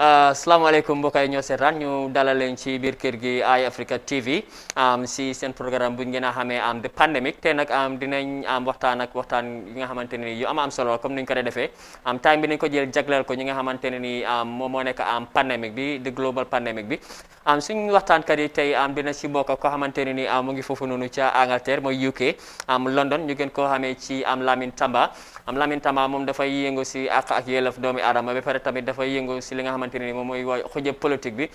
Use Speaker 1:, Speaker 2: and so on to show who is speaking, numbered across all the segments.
Speaker 1: Asalaamaaleykum mbokk yi ñoo seetaan ñu dalal leen ci biir kër gi Eye Africa TV si seen programme bu ngeen a xamee the pandemic te nag dinañ waxtaan yi nga xamante ne ni yu am solo comme ni ñu ko dee defee time bi nañ ko jël jagleel ko ñi nga xamante ne ni moom moo nekk pandemic bi the global pandemic bi suñu waxtaankat yi tey dina si bokk koo xamante ne ni mu ngi foofu noonu ca Angleterre mooy UK London ñu gën koo xamee ci Lamin Tamba Lamin Tamba moom dafay yëngu si ak yelleef doomi aadama ba pare tamit dafay yëngu si li nga xamante ne ni moom mooy xujëb politique bi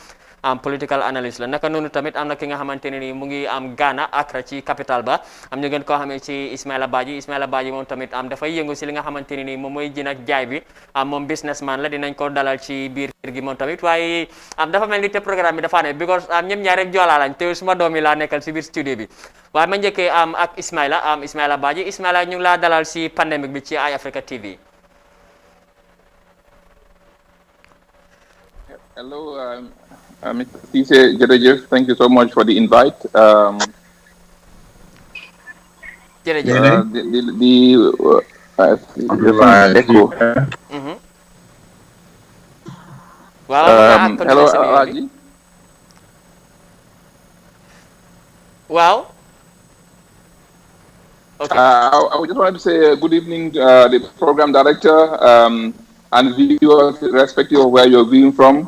Speaker 1: political analyst la naka noonu tamit am na ki nga xamante ne ni mu ngi Ghana Accra ci capital ba ñu gën koo xamee ci Ismaila Badji moom tamit dafay yëngu si li nga xamante ne ni moom mooy jën ak jaay bi moom businessman la dinañ ko dalal ci biir kër gi moom tamit waaye dafa mel ni te programme bi dafa ne because ñoom ñaar rek joolaa lañ te suma doom yi laa nekkal si biir studio bi waaye ma njëkkee ak Ismaila Badji Ismaila ñu ngi laa dalal si pandemic bi ci Eye Africa TV.
Speaker 2: Hello, Mr. Cisse jërëjëf. Thank you so much for the invite.
Speaker 1: Jërëjëf.
Speaker 2: Hello, Aji.
Speaker 1: Wow. Okay.
Speaker 2: I just wanted to say good evening to the program director and viewers, irrespective of where you're viewing from.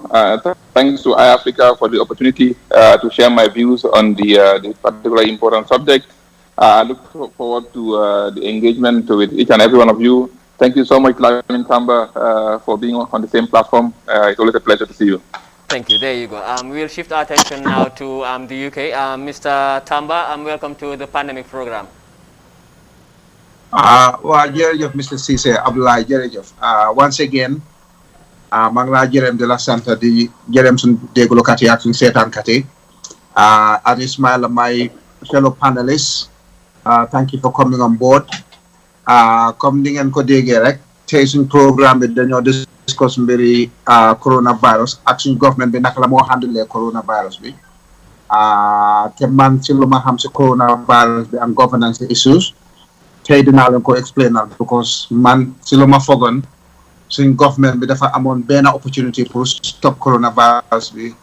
Speaker 2: Thanks to iAfrica for the opportunity to share my views on the particular important subject. I look forward to the engagement with each and every one of you. Thank you so much, Lamin Tamba, for being on the same platform. It's always a pleasure to see you.
Speaker 1: Thank you. There you go. We'll shift our attention now to the UK. Mr. Tamba, welcome to the pandemic program.
Speaker 3: Well, jërëjëf Mr. Cisse Abdoulaye jërëjëf once again maa ngi laa jërëm de la sant di jërëm suñu déglukat yi ak suñu seetaankat yi and Ismaila, my fellow panelists, thank you for coming on board. Comme ni ngeen ko déggee rek tey suñu programme bi dañoo discuss mbiri coronavirus ak suñu government bi naka la moo handle coronavirus bi te man ci lu ma xam si coronavirus bi and governance issues tey dinaa leen ko explainal because man si lu ma fogoon suñ government bi dafa amoon benn opportunity pour stop coronavirus bi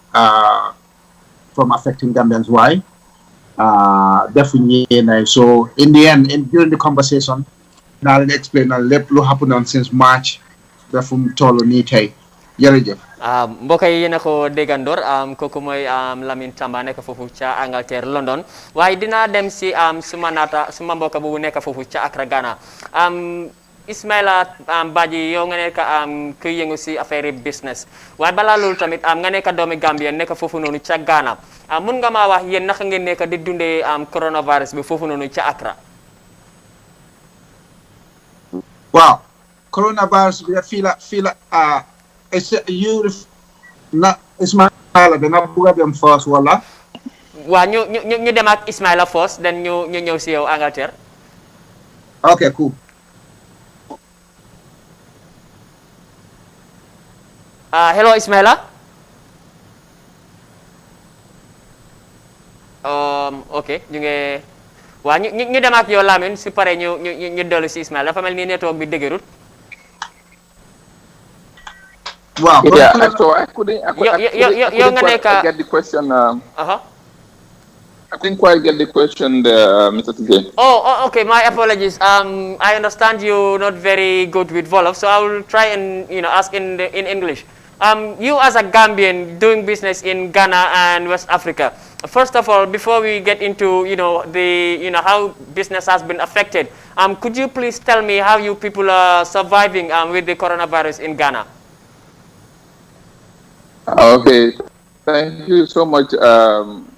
Speaker 3: from affecting Gambians. Why? Definitely. So in the end, during the conversation, naa leen explainal lépp lu happen on since March dafa mu toll nii tey jërëjëf.
Speaker 1: mbokk yi yéen a ko déggandoor kooku mooy Lamin Tamba nekk foofu ca Angleterre London waaye dinaa dem si suma mbokk boobu nekk foofu ca Accra Ghana Ismaila Badji yow nga nekk kuy yëngu si affaire business waaye balaa loolu tamit nga nekk doomi Gambia nekk foofu noonu ca Ghana mun nga maa wax yéen naka ngeen nekk di dundee coronavirus bi foofu noonu ca Accra.
Speaker 3: waaw coronavirus bi fii la Ismaila danga bugg a dem first wala.
Speaker 1: waaw ñu dem ak Ismaila first then ñu ñëw si yow Angleterre.
Speaker 3: Okay, cool.
Speaker 1: Hello Ismaila. Okay ñu ngi waaw ñu dem ak yow Lamin su paree ñu dellu si Ismaila dafa mel ni network bi dëgërut.
Speaker 3: Wow.
Speaker 2: Yeah, so I couldn't get the question. I couldn't quite get the question there, Mr. TJ.
Speaker 1: Oh, okay. My apologies. I understand you're not very good with Wolof, so I will try and ask in English. You as a Gambian doing business in Ghana and West Africa. First of all, before we get into how business has been affected, could you please tell me how you people are surviving with the coronavirus in Ghana?
Speaker 2: Okay, thank you so much,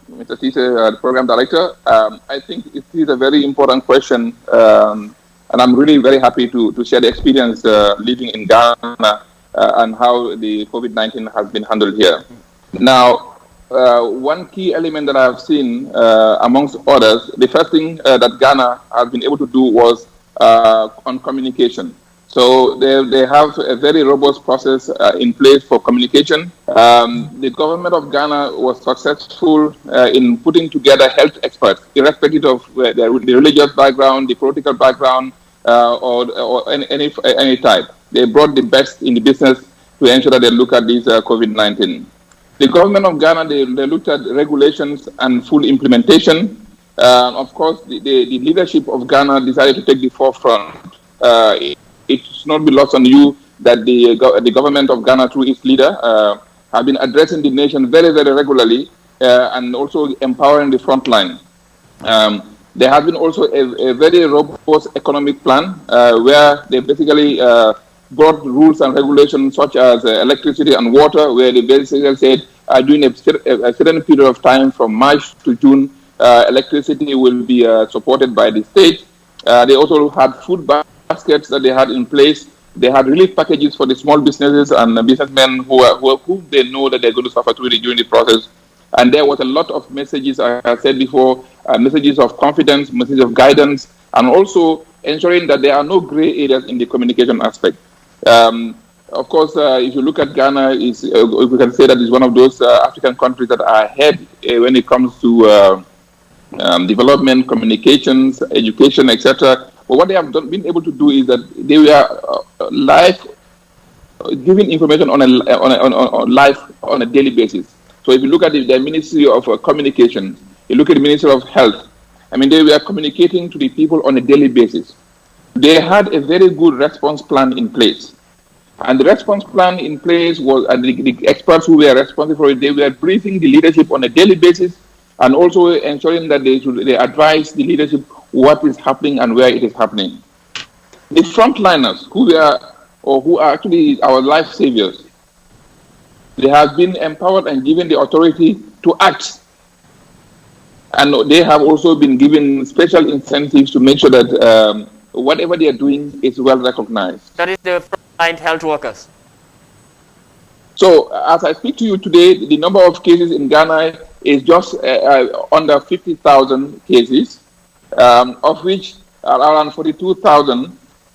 Speaker 2: Mr. Tisse, the program director. I think it is a very important question, and I'm really very happy to share the experience living in Ghana and how the COVID-19 has been handled here. Now, one key element that I've seen, amongst others, the first thing that Ghana has been able to do was on communication. So they have a very robust process in place for communication. The government of Ghana was successful in putting together health experts, irrespective of the religious background, the political background, or any type. They brought the best in the business to ensure that they look at this COVID-19. The government of Ghana, they looked at regulations and full implementation. Of course, the leadership of Ghana decided to take the forefront. It should not be lost on you that the government of Ghana, through its leader, have been addressing the nation very, very regularly and also empowering the front line. There has been also a very robust economic plan where they basically brought rules and regulations such as electricity and water, where they basically said during a certain period of time from March to June, electricity will be supported by the state. They also had food baskets that they had in place. They had relief packages for the small businesses and businessmen who they know that they're going to suffer during the process. And there was a lot of messages, I said before, messages of confidence, messages of guidance, and also ensuring that there are no gray areas in the communication aspect. Of course, if you look at Ghana, we can say that it's one of those African countries that are ahead when it comes to development, communications, education, etc. But what they have been able to do is that they were live, giving information on a daily basis. So if you look at the Ministry of Communication, you look at the Ministry of Health, I mean, they were communicating to the people on a daily basis. They had a very good response plan in place. And the response plan in place was, and the experts who were responsible for it, they were briefing the leadership on a daily basis and also ensuring that they advise the leadership what is happening and where it is happening. The frontliners who are actually our life saviors, they have been empowered and given the authority to act. And they have also been given special incentives to make sure that whatever they are doing is well recognized.
Speaker 1: That is the frontline health workers.
Speaker 2: So as I speak to you today, the number of cases in Ghana is just under 50,000 cases, of which around 42,000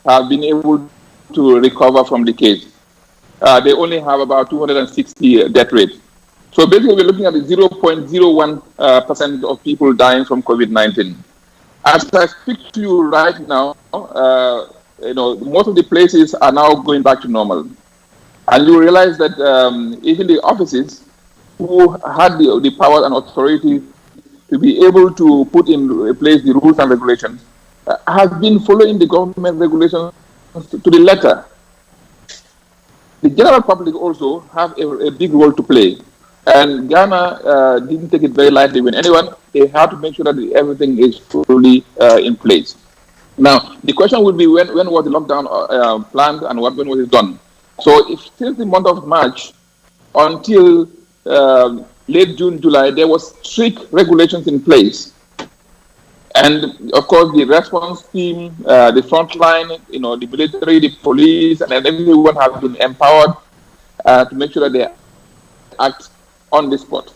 Speaker 2: have been able to recover from the case. They only have about 260 death rate. So basically, we're looking at 0.01% of people dying from COVID-19. As I speak to you right now, most of the places are now going back to normal. And you realize that even the offices who had the power and authority to be able to put in place the rules and regulations have been following the government regulations to the letter. The general public also have a big role to play. And Ghana didn't take it very lightly when they had to make sure that everything is fully in place. Now, the question would be when was the lockdown planned and when was it done? So if since the month of March until late June, July, there was strict regulations in place. And of course, the response team, the front line, the military, the police, and everyone has been empowered to make sure that they act on the spot.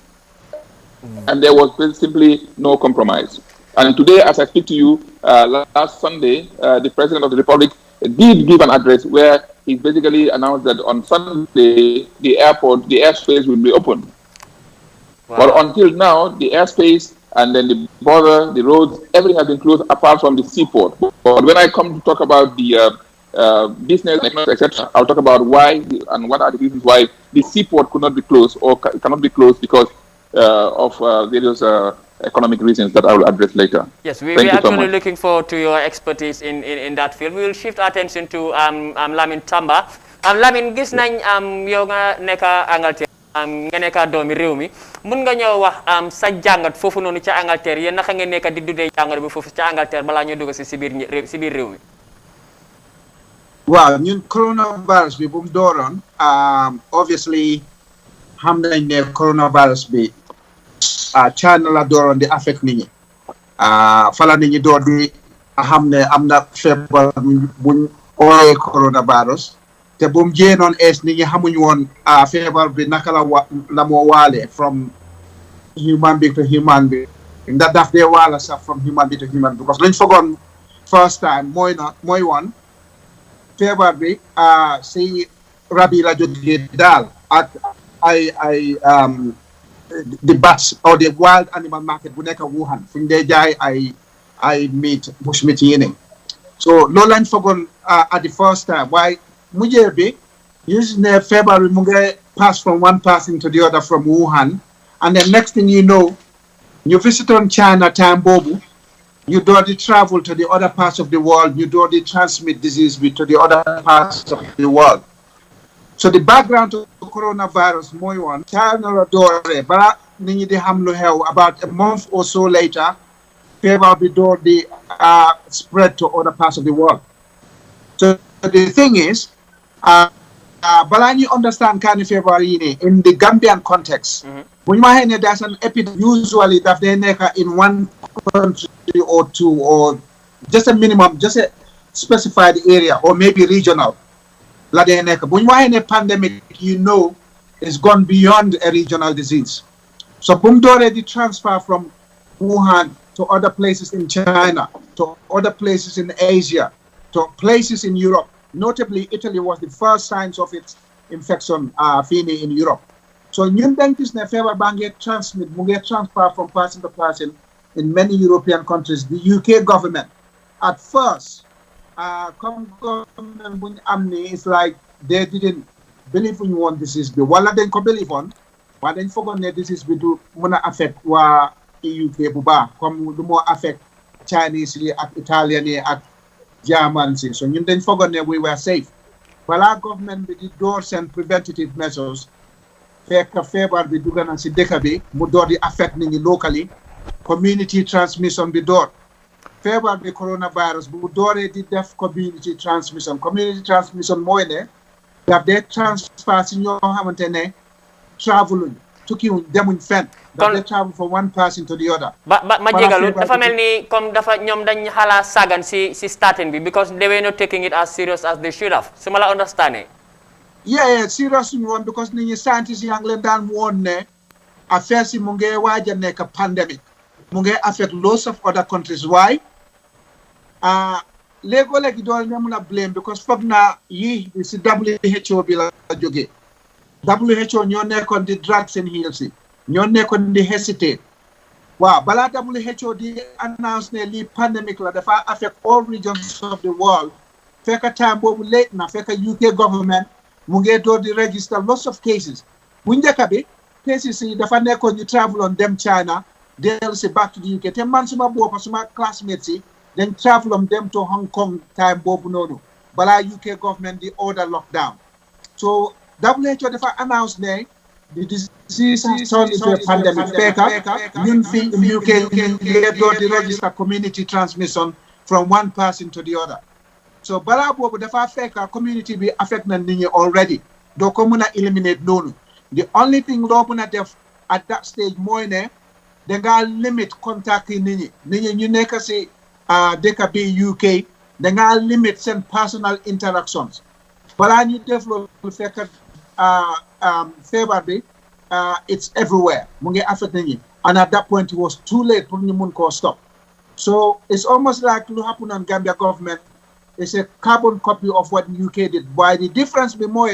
Speaker 2: And there was simply no compromise. And today, as I speak to you, last Sunday, the President of the Republic did give an address where he basically announced that on Sunday, the airspace will be open. Wow. But until now, the airspace and then the border, the roads, everything has been closed apart from the seaport. But when I come to talk about the business, etc., I'll talk about why and what are the reasons why the seaport could not be closed or cannot be closed because of various economic reasons that I will address later.
Speaker 1: Yes, we're actually looking forward to your expertise in that field. We will shift our attention to Lamin Tamba. Lamin, gis nañ yow nga nekk Angleterre nga nekk doomi réew mi mun nga ñëw wax sa jàngat foofu noonu ca Angleterre yéen naka ngeen nekk di dundee jàngat bi foofu ca Angleterre balaa ñoo dugg si biir réew mi.
Speaker 3: Waaw ñun coronavirus bi bu mu dooroon obviously xam nañ ne coronavirus bi China la dooroon di affect nit ñi fala nit ñi door di xam ne am na feebar buñ ooyee coronavirus te bu mu jéenoon nit ñi xamuñ woon feebar bi naka la moo waale from human being to human being ndax daf dee waala sax from human being to human being because luñ fogoon first time mooy woon feebar bi si rab yi la jógee daal ak ay the bats or the wild animal market bu nekk Wuhan fu ñu dee jaay ay meat bush meat yi ne so loolu lañ fogoon at the first time waaye mujjee bi using the February munge pass from one person to the other from Wuhan, and the next thing you know, you visit on China time bobu, you do the travel to the other parts of the world, you do the transmit disease to the other parts of the world. So the background to coronavirus, moy one, China dore, bara nini di hamlu hell about a month or so later, February do the spread to other parts of the world. So the thing is, but you understand kind of February in the Gambian context. When you there's an epidemic usually that they in one country or two, or just a minimum, just a specified area, or maybe regional. When you a pandemic, you know, it's gone beyond a regional disease. So Bumdore the transfer from Wuhan to other places in China, to other places in Asia, to places in Europe. Notably, Italy was the first signs of its infection in Europe. So, new dentist ne fever banget transmit, munget transfer from person to person in many European countries. The UK government, at first, government amni is like they didn't believe in one disease. But wala den ko believe on, but then forgot that disease be do muna affect wa UK buba, come do more affect Chinese, Italian, German. So you then forgot that we were safe. But our government with the doors and preventative measures, favor be dugan and sidekabi, mudori affecting locally, community transmission be door. Favor be coronavirus, mudori the deaf community transmission. Community transmission moine, that they transfer in your hamantene, traveling, took you them in fen. That they travel from one person to the other.
Speaker 1: But Majigalu, the family come dafa ñom dañ hala sagan si starting bi because they were not taking it as serious as they should have. So mala understand.
Speaker 3: Yeah, serious one because ni scientists yang len dan won ne affaire si mu nge waja nek pandemic. Mu nge affect lots of other countries. Why? Lego legi do ñam na blame because fogg na yi ci WHO bi la joge. WHO ñoo nekkon di drugs and heals ñoo nekkon di hesitate. Wow, bala WHO di announce ne li pandemic la dafa affect all regions of the world. Fekka time bobu late na fekka UK government mu ngi door di register lots of cases. Bu njëkk bi cases yi dafa nekkon ñu travel on dem China, del si back to the UK. Te man suma boppa suma classmates yi then travel on them to Hong Kong time bobu nonu. Bala UK government di order lockdown. So WHO dafa announce ne the disease has turned into a pandemic. Ñun fi in UK ñu door di register community transmission from one person to the other. So bala bobu dafa fekk community be affect na nit ñi already. Do ko mëna eliminate nonu. The only thing lo mëna def at that stage moy ne da nga limit contact yi nit ñi ñu nekk ci dëkk bi UK da nga limit seen personal interactions. Bala ñu def lo fekk fever bi it's everywhere. Mu ngi affect nit ñi. And at that point it was too late pour ñu mun ko stop. So it's almost like lu happen on Gambia government. It's a carbon copy of what UK did. Why the difference be more?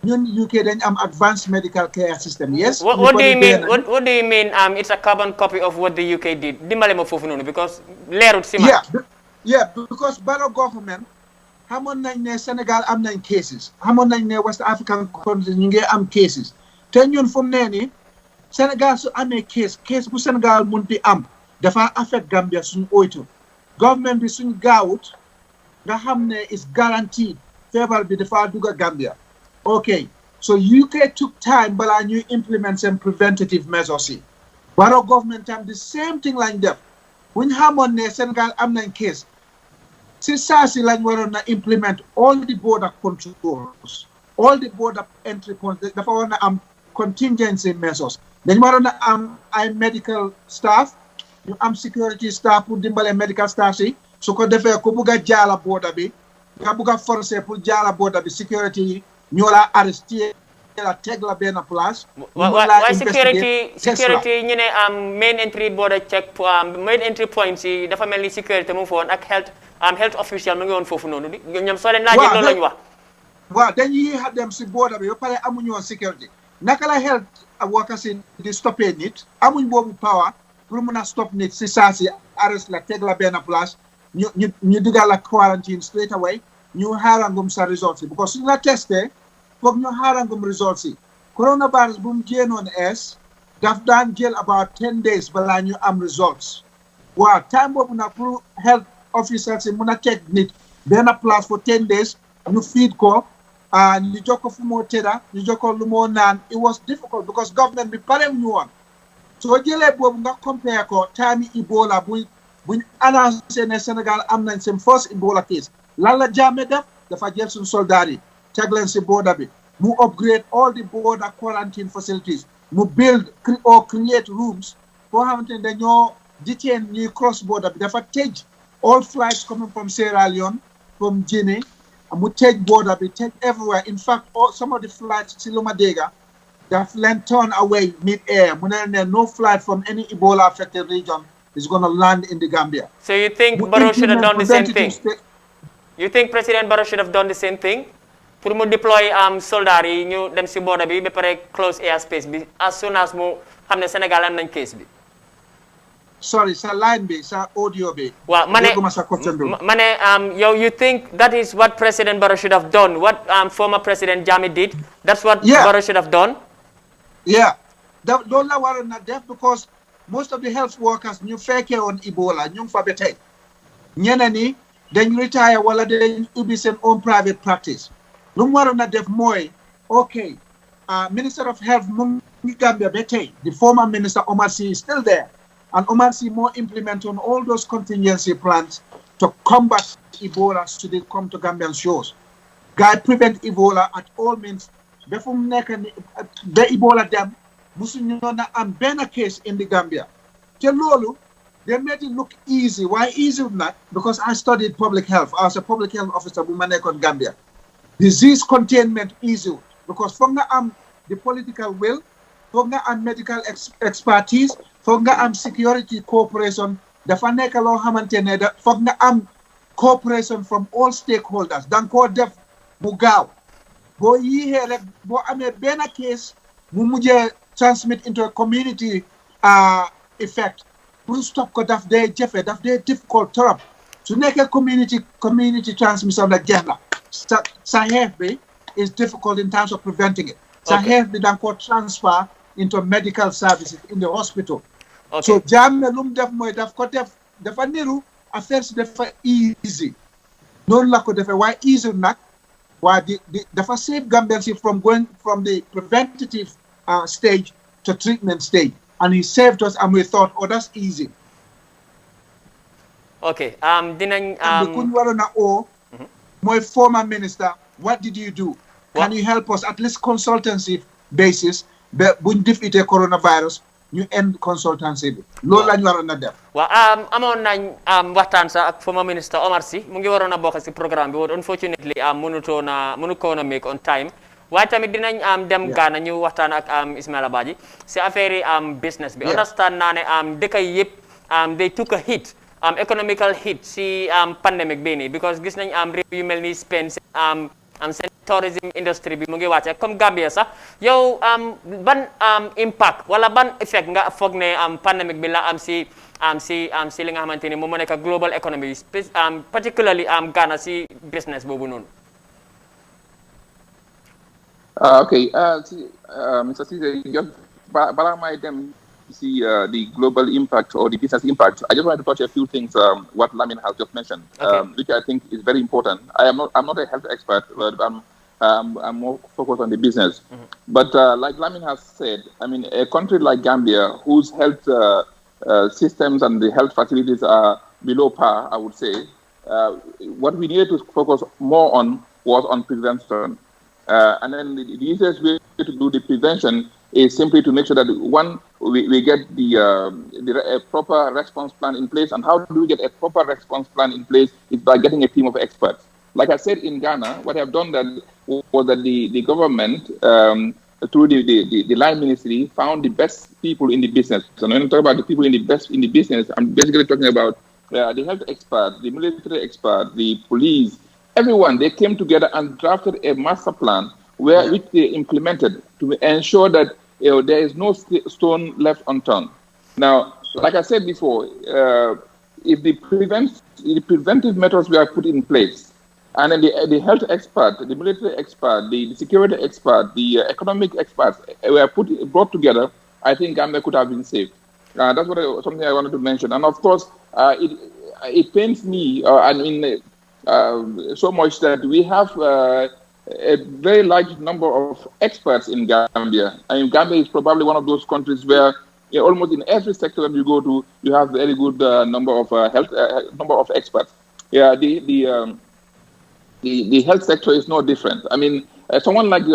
Speaker 3: In UK then advanced medical care system. Yes.
Speaker 1: What do you mean? What do you mean? It's a carbon copy of what the UK did. Dimbale mo fofu nonu because leerut si ma.
Speaker 3: Yeah. Because Barrow government, xamone nañ ne Sénégal am nañ cases. Xamone nañ ne West African countries ñu ngi am cases. Te ñun fu mu ne ni Sénégal su amee case bu Sénégal munti am dafa affect Gambia suñu oytu. Government bi suñu gaawut nga xam ne is guaranteed feebar bi dafa dugg Gambia. Okay, so UK took time bala ñu implement some preventative measures. Barrow government am the same thing like that. When xamoon ne Sénégal am nañ case si saa si lañ waroon na implement all the border controls, all the border entry points. Dafa waroon na am contingency measures. Dañ waroon na am ay medical staff, ñu am security staff pour dimbale medical staff si su ko defee ku bugg a jaala border bi nga bugg a forcer pour jaala border bi security yi ñoo la arrêté la teg la benn place.
Speaker 1: Why security ñu ne main entry border check main entry points yi dafa mel ni security mu ngi fa woon ak health official mu ngi woon foofu noonu ñoom soo leen laajee loolu lañu wax.
Speaker 3: Waaw dañuy dem si border bi ba pare amuñu woon security naka la health workers di stoppé nit amuñ boobu power pour mun a stop nit si saa si arrest la teg la benn place ñu dugal la quarantine straight away ñu xaarangum sa results yi because suñu la testé foog ñu xaarangum results yi coronavirus bu mu génnoon daf daan jël about 10 days balaa ñu am results waaw time boobu nag pour health officers yi mun a teg nit benn place for 10 days ñu feed ko ñu jox ko fu moo tëdda ñu jox ko lu moo naan it was difficult because government bi pare ñu woon soo jëlee boobu nga compare ko time Ebola buñ annoncé ne Sénégal am nañ seen first Ebola case lan la Jammeh def dafa jël suñu soldats yi teg leen si border bi mu upgrade all the border quarantine facilities mu build or create rooms foo xamante ne dañoo detain ñuy cross border bi dafa tëj all flights coming from Sierra Leone from Guinea mu tëj border bi tëj everywhere in fact some of the flights si lu ma dégga daf leen turn away mid-air mu ne no flight from any Ebola affected region is going to land in the Gambia.
Speaker 1: So you think Barrow should have done the same thing? You think President Barrow should have done the same thing? Pour mu deploy soldats yi ñu dem si border bi ba pare close airspace bi as soon as mu xam ne Sénégal am nañ case bi.
Speaker 3: Sorry, sa line bi, sa audio bi.
Speaker 1: Well, you think that is what President Barrow should have done? What former President Jammeh did? That's what Barrow should have done?
Speaker 3: Yeah. Don't la waroon na def because most of the health workers ñu fekkee woon Ebola ñu ngi fa ba tey. Ñeneen ñi dañ retire wala dañ ubbi seen own private practice. Lu mu waroon na def mooy, okay, Minister of Health mu ngi Gambia ba tey. The former Minister Omar Sy is still there. And Omar Sy more implement on all those contingency plans to combat Ebola should it come to Gambian shores. Guy prevent Ebola at all means. Before the Ebola dem, musuñu na am benn case in the Gambia. Te loolu, they made it look easy. Why easy not? Because I studied public health. I was a public health officer bu ma nekkoon Gambia. Disease containment easy because foog nga am the political will, foog nga am medical expertise, foog nga am security cooperation dafa nekk loo xamante ne foog nga am cooperation from all stakeholders danga koo def mu gaaw boo yiixee rek boo amee benn case mu mujjee transmit into a community effect pour stop ko daf dee jafe daf dee difficult trop su nekkee community transmission la jeex na sa xeex bi is difficult in terms of preventing it sa xeex bi danga koo transfer into medical services in the hospital. Okay. So Jammeh lu mu def mooy daf ko def dafa niru affaire si dafa easy noonu la ko defee waaye easy nag waaye dafa save Gambians from going from the preventative stage to treatment stage and he saved us and we thought that's easy.
Speaker 1: Okay. Dinañ
Speaker 3: ku ñu waroon a mooy former minister what did you do? Can you help us at least consultancy basis ba buñ defeaté coronavirus ñu end consultancy bi loolu lañ waroon a def
Speaker 1: waaw amoon nañ waxtaan sax ak former minister Omar Sy mu ngi waroon a bokk si programme bi woon unfortunately mënu ko na make on time waaye tamit dinañ dem Ghana ñu waxtaan ak Ismaila Badji si affaire yi business bi understand naa ne dëkk yi yëpp they took a hit economical hit si pandemic bi nii because gis nañ réew yu mel ni Spain seen tourism industry bi mu ngi wàcce comme Gambia sax yow ban impact wala ban effect nga foog ne pandemic bi la am si li nga xamante ni moom moo nekk global economy particularly Ghana si business boobu noonu.
Speaker 2: Okay, Mr. Cisse, just balaa may dem see the global impact or the business impact, I just wanted to touch a few things what Lamin has just mentioned, which I think is very important. I'm not a health expert, but I'm more focused on the business. But like Lamin has said, I mean, a country like Gambia, whose health systems and the health facilities are below par, I would say, what we needed to focus more on was on prevention. And then the easiest way to do the prevention is simply to make sure that one, we get a proper response plan in place. And how do we get a proper response plan in place? Is by getting a team of experts. Like I said in Ghana, what I've done was that the government, through the line ministry, found the best people in the business. So when I talk about the people in the business, I'm basically talking about the health experts, the military experts, the police, everyone. They came together and drafted a master plan which they implemented to ensure that there is no stone left unturned. Now, like I said before, if the preventive methods were put in place, And then the health expert, the military expert, the security expert, the economic experts were brought together. I think Gambia could have been saved. That's something I wanted to mention. And of course, it pains me, so much that we have a very large number of experts in Gambia. I mean, Gambia is probably one of those countries where almost in every sector that you go to, you have a very good number of experts. Yeah, the health sector is no different. I mean, someone like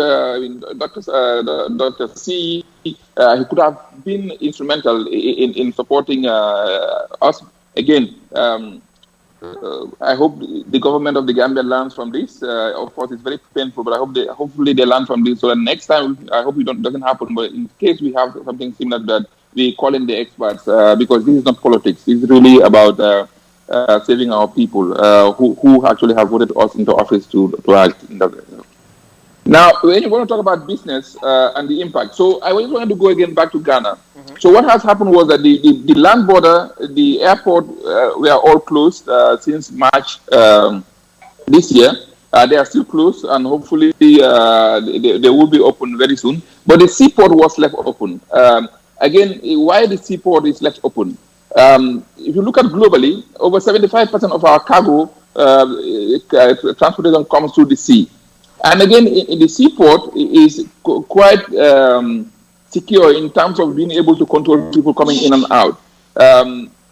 Speaker 2: Dr. C, he could have been instrumental in supporting us. Again, I hope the government of the Gambia learns from this. Of course, it's very painful, but hopefully they learn from this. So that next time, I hope it doesn't happen. But in case we have something similar to that, we call in the experts because this is not politics. It's really about saving our people who actually have voted us into office to act. Now, when you want to talk about business and the impact, so I just wanted to go again back to Ghana. So what has happened was that the land border, the airport were all closed since March this year. They are still closed, and hopefully they will be open very soon. But the seaport was left open. Again, why the seaport is left open? If you look at globally, over 75% of our cargo transportation comes through the sea. And again, in the seaport is quite secure in terms of being able to control people coming in and out.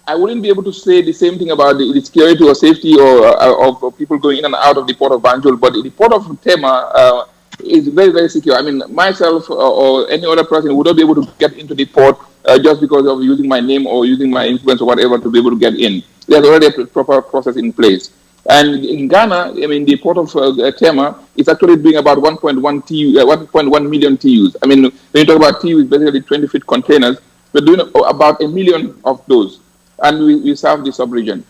Speaker 2: I wouldn't be able to say the same thing about the security or safety of people going in and out of the port of Banjul, but the port of Tema is very, very secure. I mean, myself or any other person would not be able to get into the port just because of using my name or using my influence or whatever to be able to get in. There's already a proper process in place. And in Ghana, I mean, the port of Tema is actually doing about 1.1 million TEUs. I mean, when you talk about TEU, it's basically 20-feet containers. We're doing about 1 million of those, and we serve the sub-region.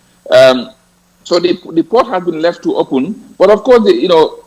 Speaker 2: So the port has been left to open, but of course,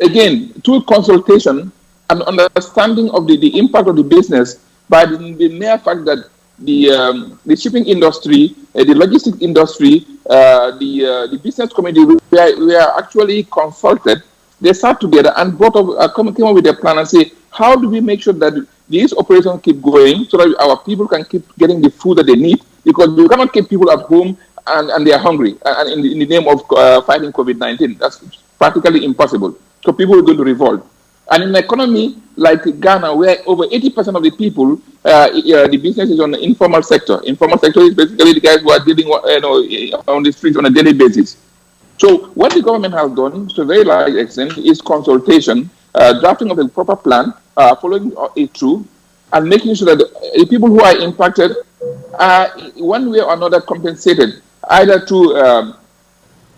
Speaker 2: again, through consultation and understanding of the impact of the business by the mere fact that the shipping industry, the logistics industry, the business community, we are actually consulted. They sat together and came up with a plan and say, how do we make sure that these operations keep going so that our people can keep getting the food that they need? Because we cannot keep people at home and they are hungry and in the name of fighting COVID-19. That's practically impossible. So people are going to revolt. And in an economy like Ghana, where over 80% of the people, the business is on the informal sector. Informal sector is basically the guys who are dealing on the streets on a daily basis. So what the government has done, to a very large extent, is consultation, drafting of a proper plan, following it through, and making sure that the people who are impacted are one way or another compensated, either through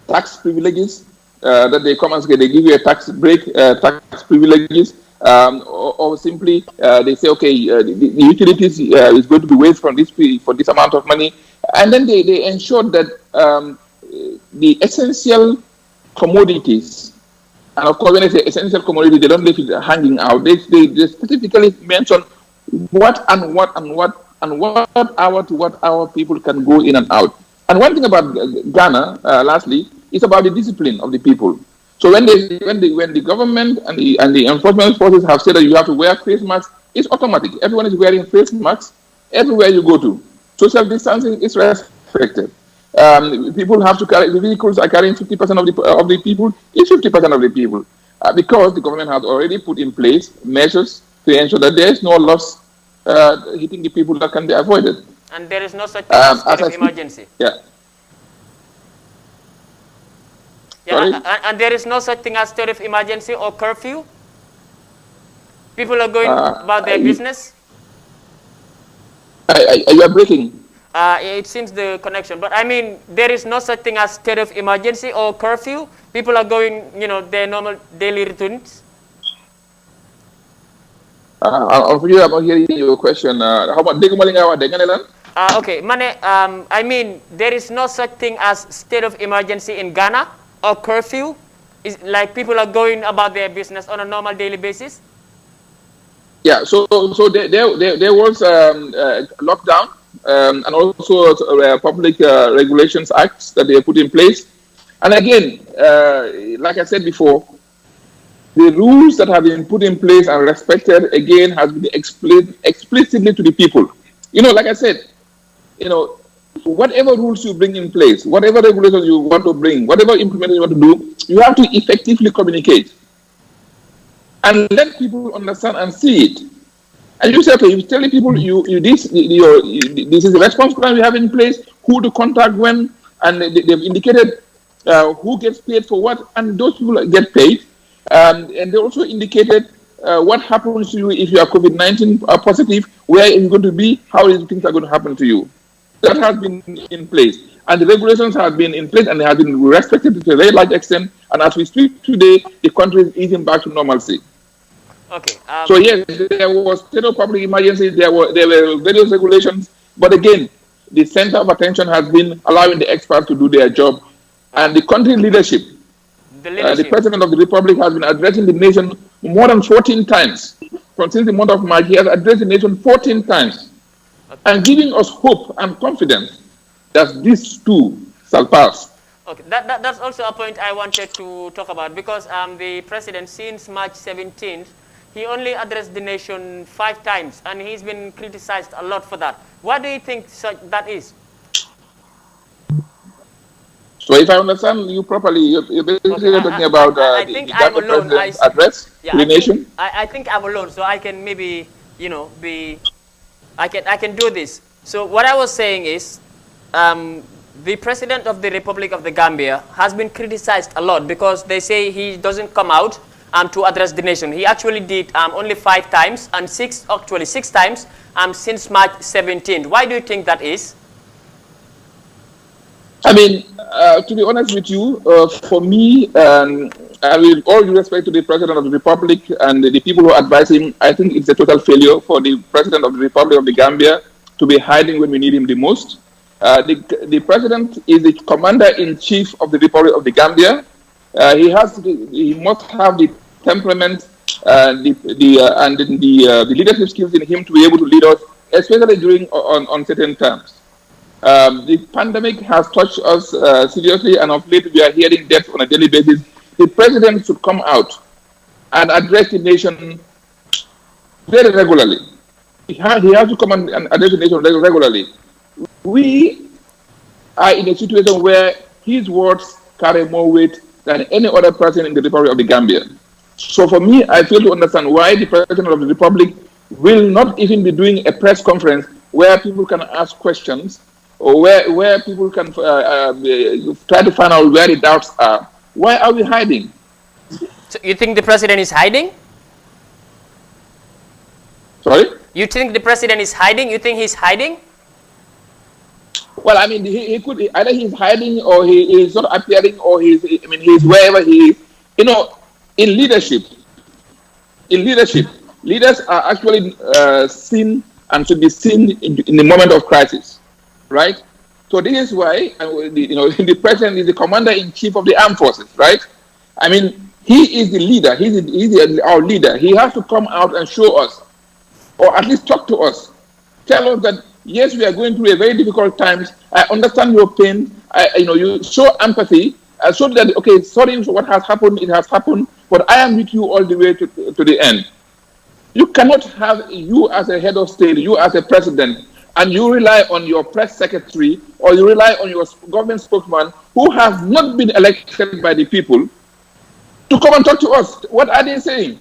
Speaker 2: tax privileges, that they come and say they give you a tax break, tax privileges, or simply they say, okay, the utilities is going to be waived from for this amount of money, and then they ensure that the essential commodities, and of course when they say essential commodities, they don't leave it hanging out. They specifically mention what hour to what hour people can go in and out. And one thing about Ghana, lastly, is about the discipline of the people. So when the government and the enforcement forces have said that you have to wear face masks, it's automatic. Everyone is wearing face masks everywhere you go to. Social distancing is respected. People have to carry, the vehicles are carrying 50% of the people, it's 50% of the people. Because the government has already put in place measures to ensure that there is no loss hitting the people that can be avoided.
Speaker 1: And there is no such thing as state of emergency.
Speaker 2: Yeah.
Speaker 1: And there is no such thing as state of emergency or curfew? People are going about their business?
Speaker 2: You are breaking.
Speaker 1: It seems the connection. But I mean, there is no such thing as state of emergency or curfew? People are going, their normal daily routines?
Speaker 2: Unfortunately, I'm not hearing your question. How about Degumalingawa?
Speaker 1: Okay, Mane, I mean, there is no such thing as state of emergency in Ghana or curfew? Is like people are going about their business on a normal daily basis?
Speaker 2: Yeah, so there was lockdown and also public regulations acts that they put in place. And again, like I said before, the rules that have been put in place and respected, again, has been explained explicitly to the people. Like I said, whatever rules you bring in place, whatever regulations you want to bring, whatever implementation you want to do, you have to effectively communicate and let people understand and see it. And you say, okay, you're telling people this is the response plan we have in place, who to contact when, and they've indicated who gets paid for what, and those people get paid. And they also indicated what happens to you if you are COVID-19 positive, where are you going to be, how things are going to happen to you. That has been in place. And the regulations have been in place and they have been respected to a very large extent. And as we speak today, the country is easing back to normalcy.
Speaker 1: Okay.
Speaker 2: So yes, there was state of public emergency, there were various regulations, but again, the center of attention has been allowing the experts to do their job. And the country leadership, the President of the Republic has been addressing the nation more than 14 times. Since the month of March, he has addressed the nation 14 times. And giving us hope and confidence that this too shall pass.
Speaker 1: Okay, that's also a point I wanted to talk about, because the president, since March 17th, he only addressed the nation 5 times, and he's been criticized a lot for that. What do you think that is?
Speaker 2: So if I understand you properly, you're basically talking about the president's address to the nation?
Speaker 1: I think I'm alone, so I can maybe, I can do this. So what I was saying is, the president of the Republic of the Gambia has been criticized a lot because they say he doesn't come out to address the nation. He actually did only 5 times, and 6 times since March 17th. Why do you think that is?
Speaker 2: I mean, to be honest with you, for me, and with all due respect to the President of the Republic and the people who advise him, I think it's a total failure for the President of the Republic of the Gambia to be hiding when we need him the most. The President is the Commander-in-Chief of the Republic of the Gambia. He must have the temperament and the leadership skills in him to be able to lead us, especially during uncertain times. The pandemic has touched us seriously, and of late we are hearing deaths on a daily basis. The president should come out and address the nation very regularly. He has to come and address the nation regularly. We are in a situation where his words carry more weight than any other person in the Republic of the Gambia. So for me, I fail to understand why the President of the Republic will not even be doing a press conference where people can ask questions, or where people can try to find out where the doubts are. Why are we hiding?
Speaker 1: So you think the president is hiding?
Speaker 2: Sorry?
Speaker 1: You think the president is hiding? You think he's hiding?
Speaker 2: Well, I mean, he could, either he's hiding or he is not appearing, or he's wherever he is. In leadership, leaders are actually seen and should be seen in the moment of crisis, right? So this is why, the president is the Commander-in-Chief of the armed forces, right? I mean, he is the leader. He's our leader. He has to come out and show us, or at least talk to us, tell us that yes, we are going through a very difficult times. I understand your pain. You show empathy. So that, okay, sorry for what has happened. It has happened, but I am with you all the way to the end. You cannot have you as a head of state, you as a president, and you rely on your press secretary or you rely on your government spokesman who has not been elected by the people to come and talk to us. What are they saying?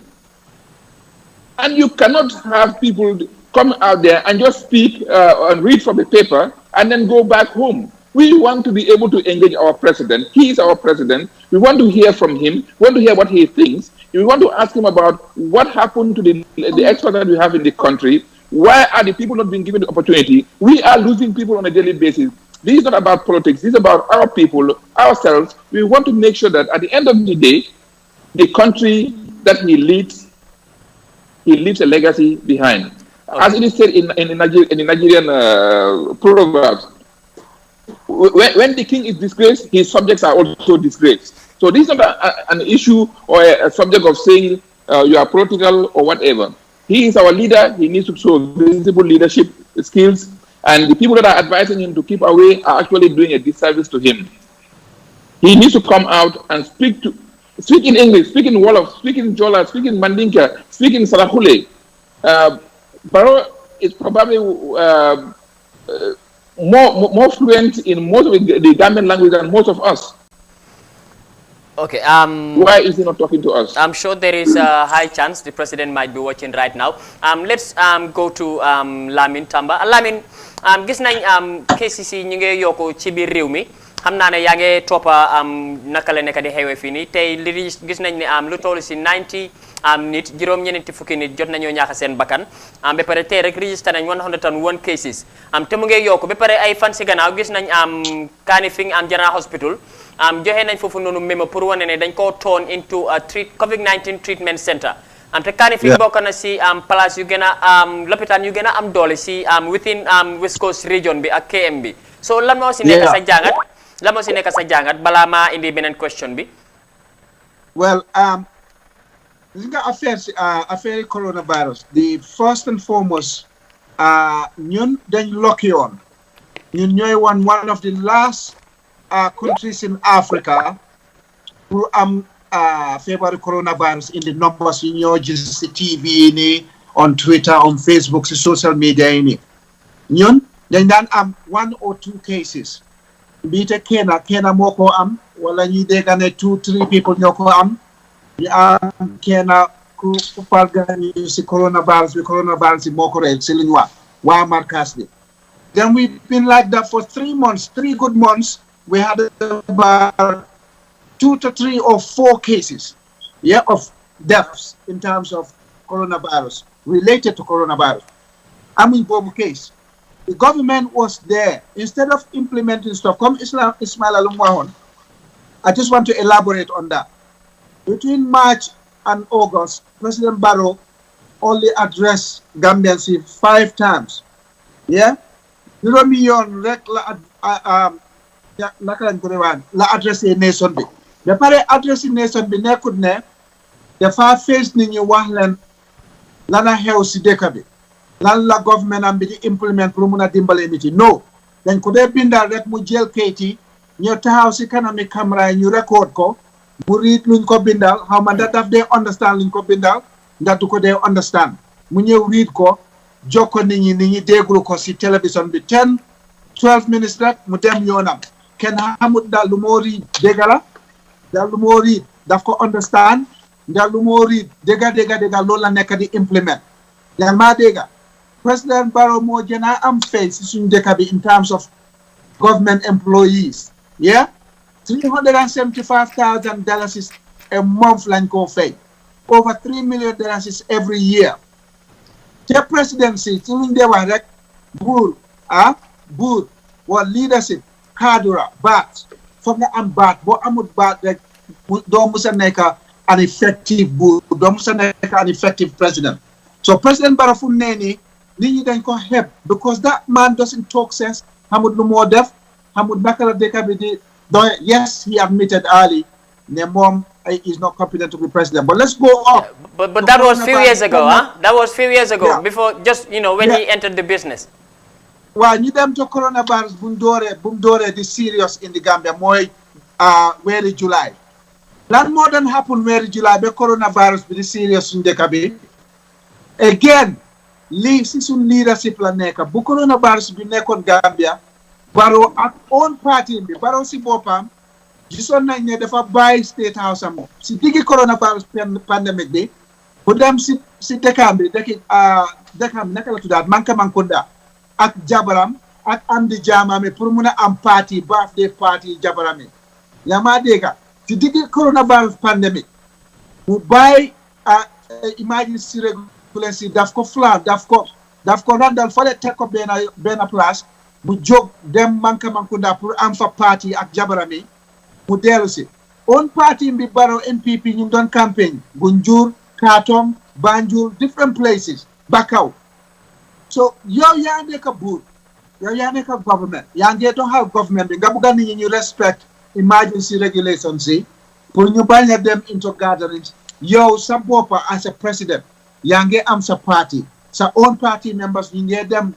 Speaker 2: And you cannot have people come out there and just speak and read from the paper and then go back home. We want to be able to engage our president. He is our president. We want to hear from him. We want to hear what he thinks. We want to ask him about what happened to the experts that we have in the country. Why are the people not being given the opportunity? We are losing people on a daily basis. This is not about politics. This is about our people, ourselves. We want to make sure that at the end of the day, the country that he leaves a legacy behind. Okay. As it is said in the Nigerian proverbs, when the king is disgraced, his subjects are also disgraced. So this is not an issue or a subject of saying you are political or whatever. He is our leader. He needs to show visible leadership skills, and the people that are advising him to keep away are actually doing a disservice to him. He needs to come out and speak in English, speak in Wolof, speak in Jola, speak in Mandinka, speak in Sarahule. Barrow is probably more fluent in most of the Gambian language than most of us.
Speaker 1: Okay.
Speaker 2: Why is he not talking to us?
Speaker 1: I'm sure there is a high chance the president might be watching right now. Let's go to Lamin Tamba. Lamin, gis nañ KCC ñu ngi yokku ci biir réew mi. Xam naa ne yaa ngi toppa naka la nekk di xewee fii nii tey li gis nañ ne lu toll si 90 nit juróom-ñeenti fukki nit jot nañoo ñaax seen bakkan ba pare tey rek registré nañ 101 cases te mu ngi yokku ba pare ay fan si gannaaw gis nañ Kanifing General Hospital joxe nañ foofu noonu mémo pour wane ne dañ koo turn into a COVID-19 treatment center te Kanifing bokk na si place yu gën a lopitaan yu gën a am doole si within West Coast region bi ak KM bi so lan moo si nekk sa jàngat la moo si nekk sa jàngat balaa maa indi beneen question bi.
Speaker 3: Well, li nga affaire coronavirus the first and foremost ñun dañ lokki woon ñun ñooy one of the last countries in Africa pour am feebaru coronavirus in the numbers yi ñoo gis ci TV ni on Twitter on Facebook ci social media yi ni ñun dañ daan am 1 or 2 cases mbiite kenn moo ko am wala ñuy dégg ne 2-3 people ñoo ko am ñu am kenn ku palgani ci coronavirus bi moo ko rey ci luñ wax waa markas bi then we've been like that for 3 good months we had about 2 to 3 or 4 cases of deaths in terms of coronavirus related to coronavirus amuñ boobu case. The government was there. Instead of implementing stuff, come Ismail Alumwahon, I just want to elaborate on that. Between March and August, President Barrow only addressed Gambians 5 times. Yeah? $0 million la address a nation bi. The pare address nation bi nekkut ne dafa face nit ñi wax leen lana xew si dëkk bi. lan la government am bi di implement pour mun a dimbale nit yi no dañ ko dee bindal rek mu jël kayit yi ñu taxaw si kanami caméra yi ñu record ko mu read luñ ko bindal xaw ma ndax daf dee understand luñ ko bindal ndax du ko dee understand mu ñëw read ko jokko nit ñi déglu ko si télévision bi 10-12 minutes rek mu dem yoonam kenn xamut daal lu moo read dégg la daal lu moo read daf ko understand daal lu moo read dégga loolu la nekk di implement yaa maa dégga President Barrow moo gën a am fay si suñu dëkk bi in terms of government employees yeah $375,000 a month lañ koo fay over $3 million every year te presidency ci luñ dee wax rek buur wa leadership cadre baat foog nga am baat boo amul baat rek doo musa nekk an effective buur doo musa nekk an effective president so President Barrow fu mu nee nii nit ñi dañ ko xeeb because that man doesn't talk sense xamul lu moo def xamul naka la dëkk bi di yes he admitted early ne moom is not competent to be president but let's go up
Speaker 1: but that was few years ago that was few years ago before just when he entered the business
Speaker 3: waaw ñu dem to coronavirus bu mu dooree di serious in the Gambia mooy weeri July lan moo doon happen weeri July ba coronavirus bi di serious suñu dëkk bi again lii si suñ leadership la nekk bu coronavirus bi nekkoon Gambia Barrow ak own party bi Barrow si boppam gisoon nañ ne dafa bàyyi state house am si diggi coronavirus pandemic bi bu dem si dëkkam bi dëkkam naka la tuddaat Mankamankounda ak jabaram ak Amdi Jammeh pour mun a am party birthday party jabaram yi yaa maa dégga si diggi coronavirus pandemic mu bàyyi emergency si daf ko flan daf ko randal fale teg ko benn place mu jóg dem Mankamankounda pour am fa party ak jabaram yi mu dellu si on party bi Barrow NPP ñu doon campagne Gunjur Katong Banjul different places Bakaw so yow yaa nekk buur yow yaa nekk government yaa ngi doxal government bi nga bugg a nit ñi ñu respect emergency regulations yi pour ñu bañ a dem into gatherings yow sa boppa as a president yaa ngi am sa party sa own party members ñu ngi dem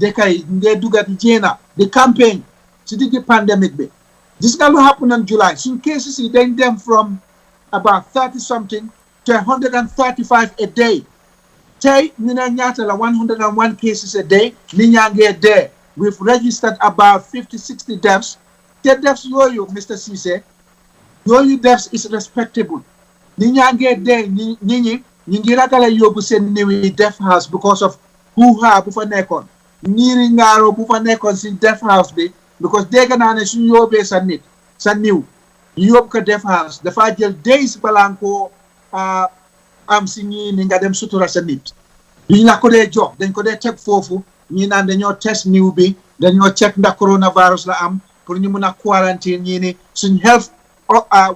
Speaker 3: dëkk yi ñu ngi dugga di jéena di campagne si diggi pandemic bi This is what happened in July. Some cases then them from about 30 something to 135 a day. Tay Nina Nyatala 101 cases a day, Ninyange there. We've registered about 50, 60 deaths. The deaths you, Mr. Cisse, your deaths is respectable. Ninyange there, Nini, Ningirakala Yobu send me death house because of who have Bufanekon. Niringaro Bufanekon in death house be because they can honest your base and it. San Yob death house. The Fajal days Balanko am singing ninga dem sutura sa nit yi na ko dee jox dañ ko dee teg foofu ñi naan dañoo test niw bi dañoo check ndax coronavirus la am pour ñu mun a quarantine ñii ni suñ health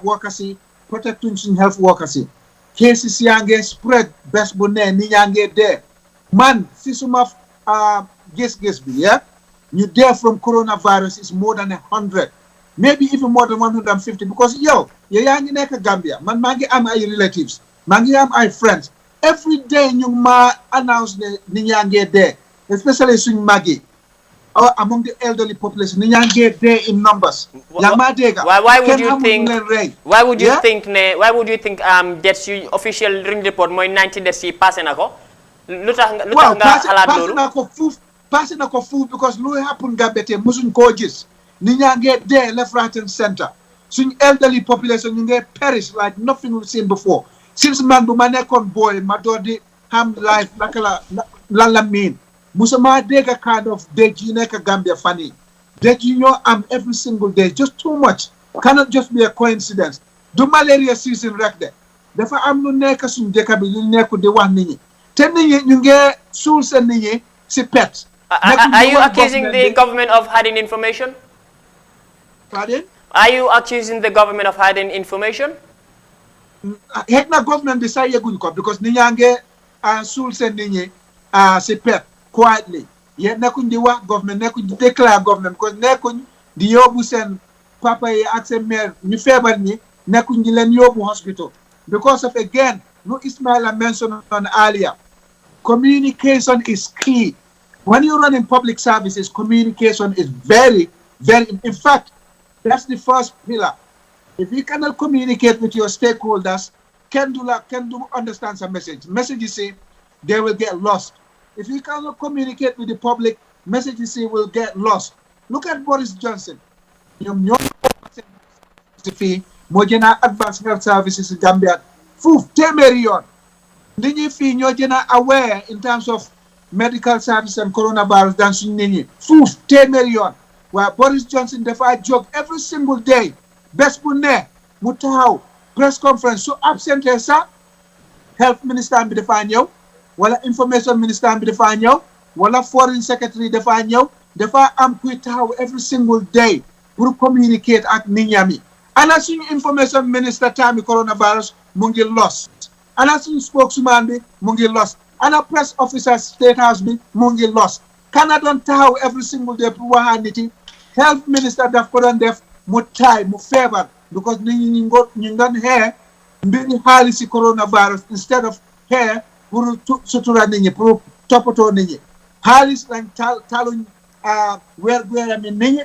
Speaker 3: workers yi protectuñ suñ health workers yi cases yaa ngi spread bés bu ne ni ñaa ngi dee man si suma gis-gis bi ñu dee from coronavirus is more than 100 maybe even more than 150 because yow yaa ngi nekk Gambia man maa ngi am ay relatives Mangi am ay friends. Every day you ma announce the Ninyange there, especially swing Maggie. Or among the elderly population, Ninyange there in numbers.
Speaker 1: Why would you think? Why would you think? Why would you think? That's your official ring report. More 90 days pass na ko. Lutang
Speaker 3: pass na ko food because lu happen gabete musun ko gis. Ninyange there left, right, and center. Swing elderly population you get perish like nothing we've seen before. Since man bu ma nekkoon boy ma door di ham life naka lan la mean musuma dégg kind of dëj yi nekk Gambia fan yi dëj yi ñoo am every single day just too much cannot just be a coincidence du malaria season rek de dafa am lu nekk suñu dëkk bi lu nekk di wax nit ñi te nit ñi ñu ngi suul seen nit ñi si pet.
Speaker 1: Are you accusing the government of hiding information?
Speaker 3: Pardon?
Speaker 1: Are you accusing the government of hiding information?
Speaker 3: Hek na government bi say yeguñ ko because ni ñange sul sen nit ñi ci pet quietly ye nekkuñ di wax government nekkuñ di déclare government because nekkuñ di yóbbu sen papa yi ak sen mère ñu feebar ñi nekkuñ di leen yóbbu hospital because of again no Ismaila mentioned on earlier communication is key when you run in public services communication is very in fact that's the first pillar. If you cannot communicate with your stakeholders, can do understand some message. Messages say they will get lost. If you cannot communicate with the public, messages say will get lost. Look at Boris Johnson. Mojena advanced health services in Gambia. Foof, 10 million. Nini fi ñojena aware in terms of medical services and coronavirus than nini. Foof, 10 million. Where Boris Johnson defied joke every single day. Best bu ne mu taxaw press conference su absent sa health minister bi dafa ñëw wala information minister bi dafa ñëw wala foreign secretary dafa ñëw dafa am kuy taxaw every single day pour communicate ak nit ñami ana suñu information minister time coronavirus mu ngi lost ana suñu spokesman bi mu ngi lost ana press officer state house bi mu ngi lost kana don taxaw every single day pour waxa nit yi health minister daf ko don def mu tay mu feebar because ñu ngon hair mbiri xaalis ci coronavirus instead of hair pour sutura nit ñi pour toppatoo nit ñi xaalis lañ taluñ weer mi nit ñi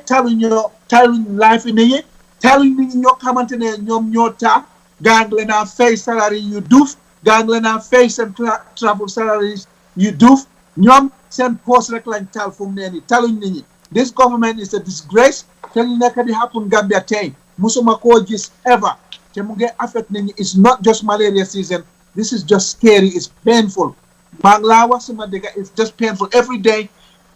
Speaker 3: taluñ life nit ñi taluñ nit ñi ñoo xamante ne ñoom ñoo tax gang leen a fay salary yu duuf gang leen a fay seen travel salaries yu duuf ñoom seen post rek lañ tal fu mu ne nii taluñ nit ñi this government is a disgrace te li nekk di happen Gambia tey musuma koo gis ever te mu ngi affect nit ñi it's not just malaria season this is just scary it's painful maa ngi laa wax sama dëgg it's just painful every day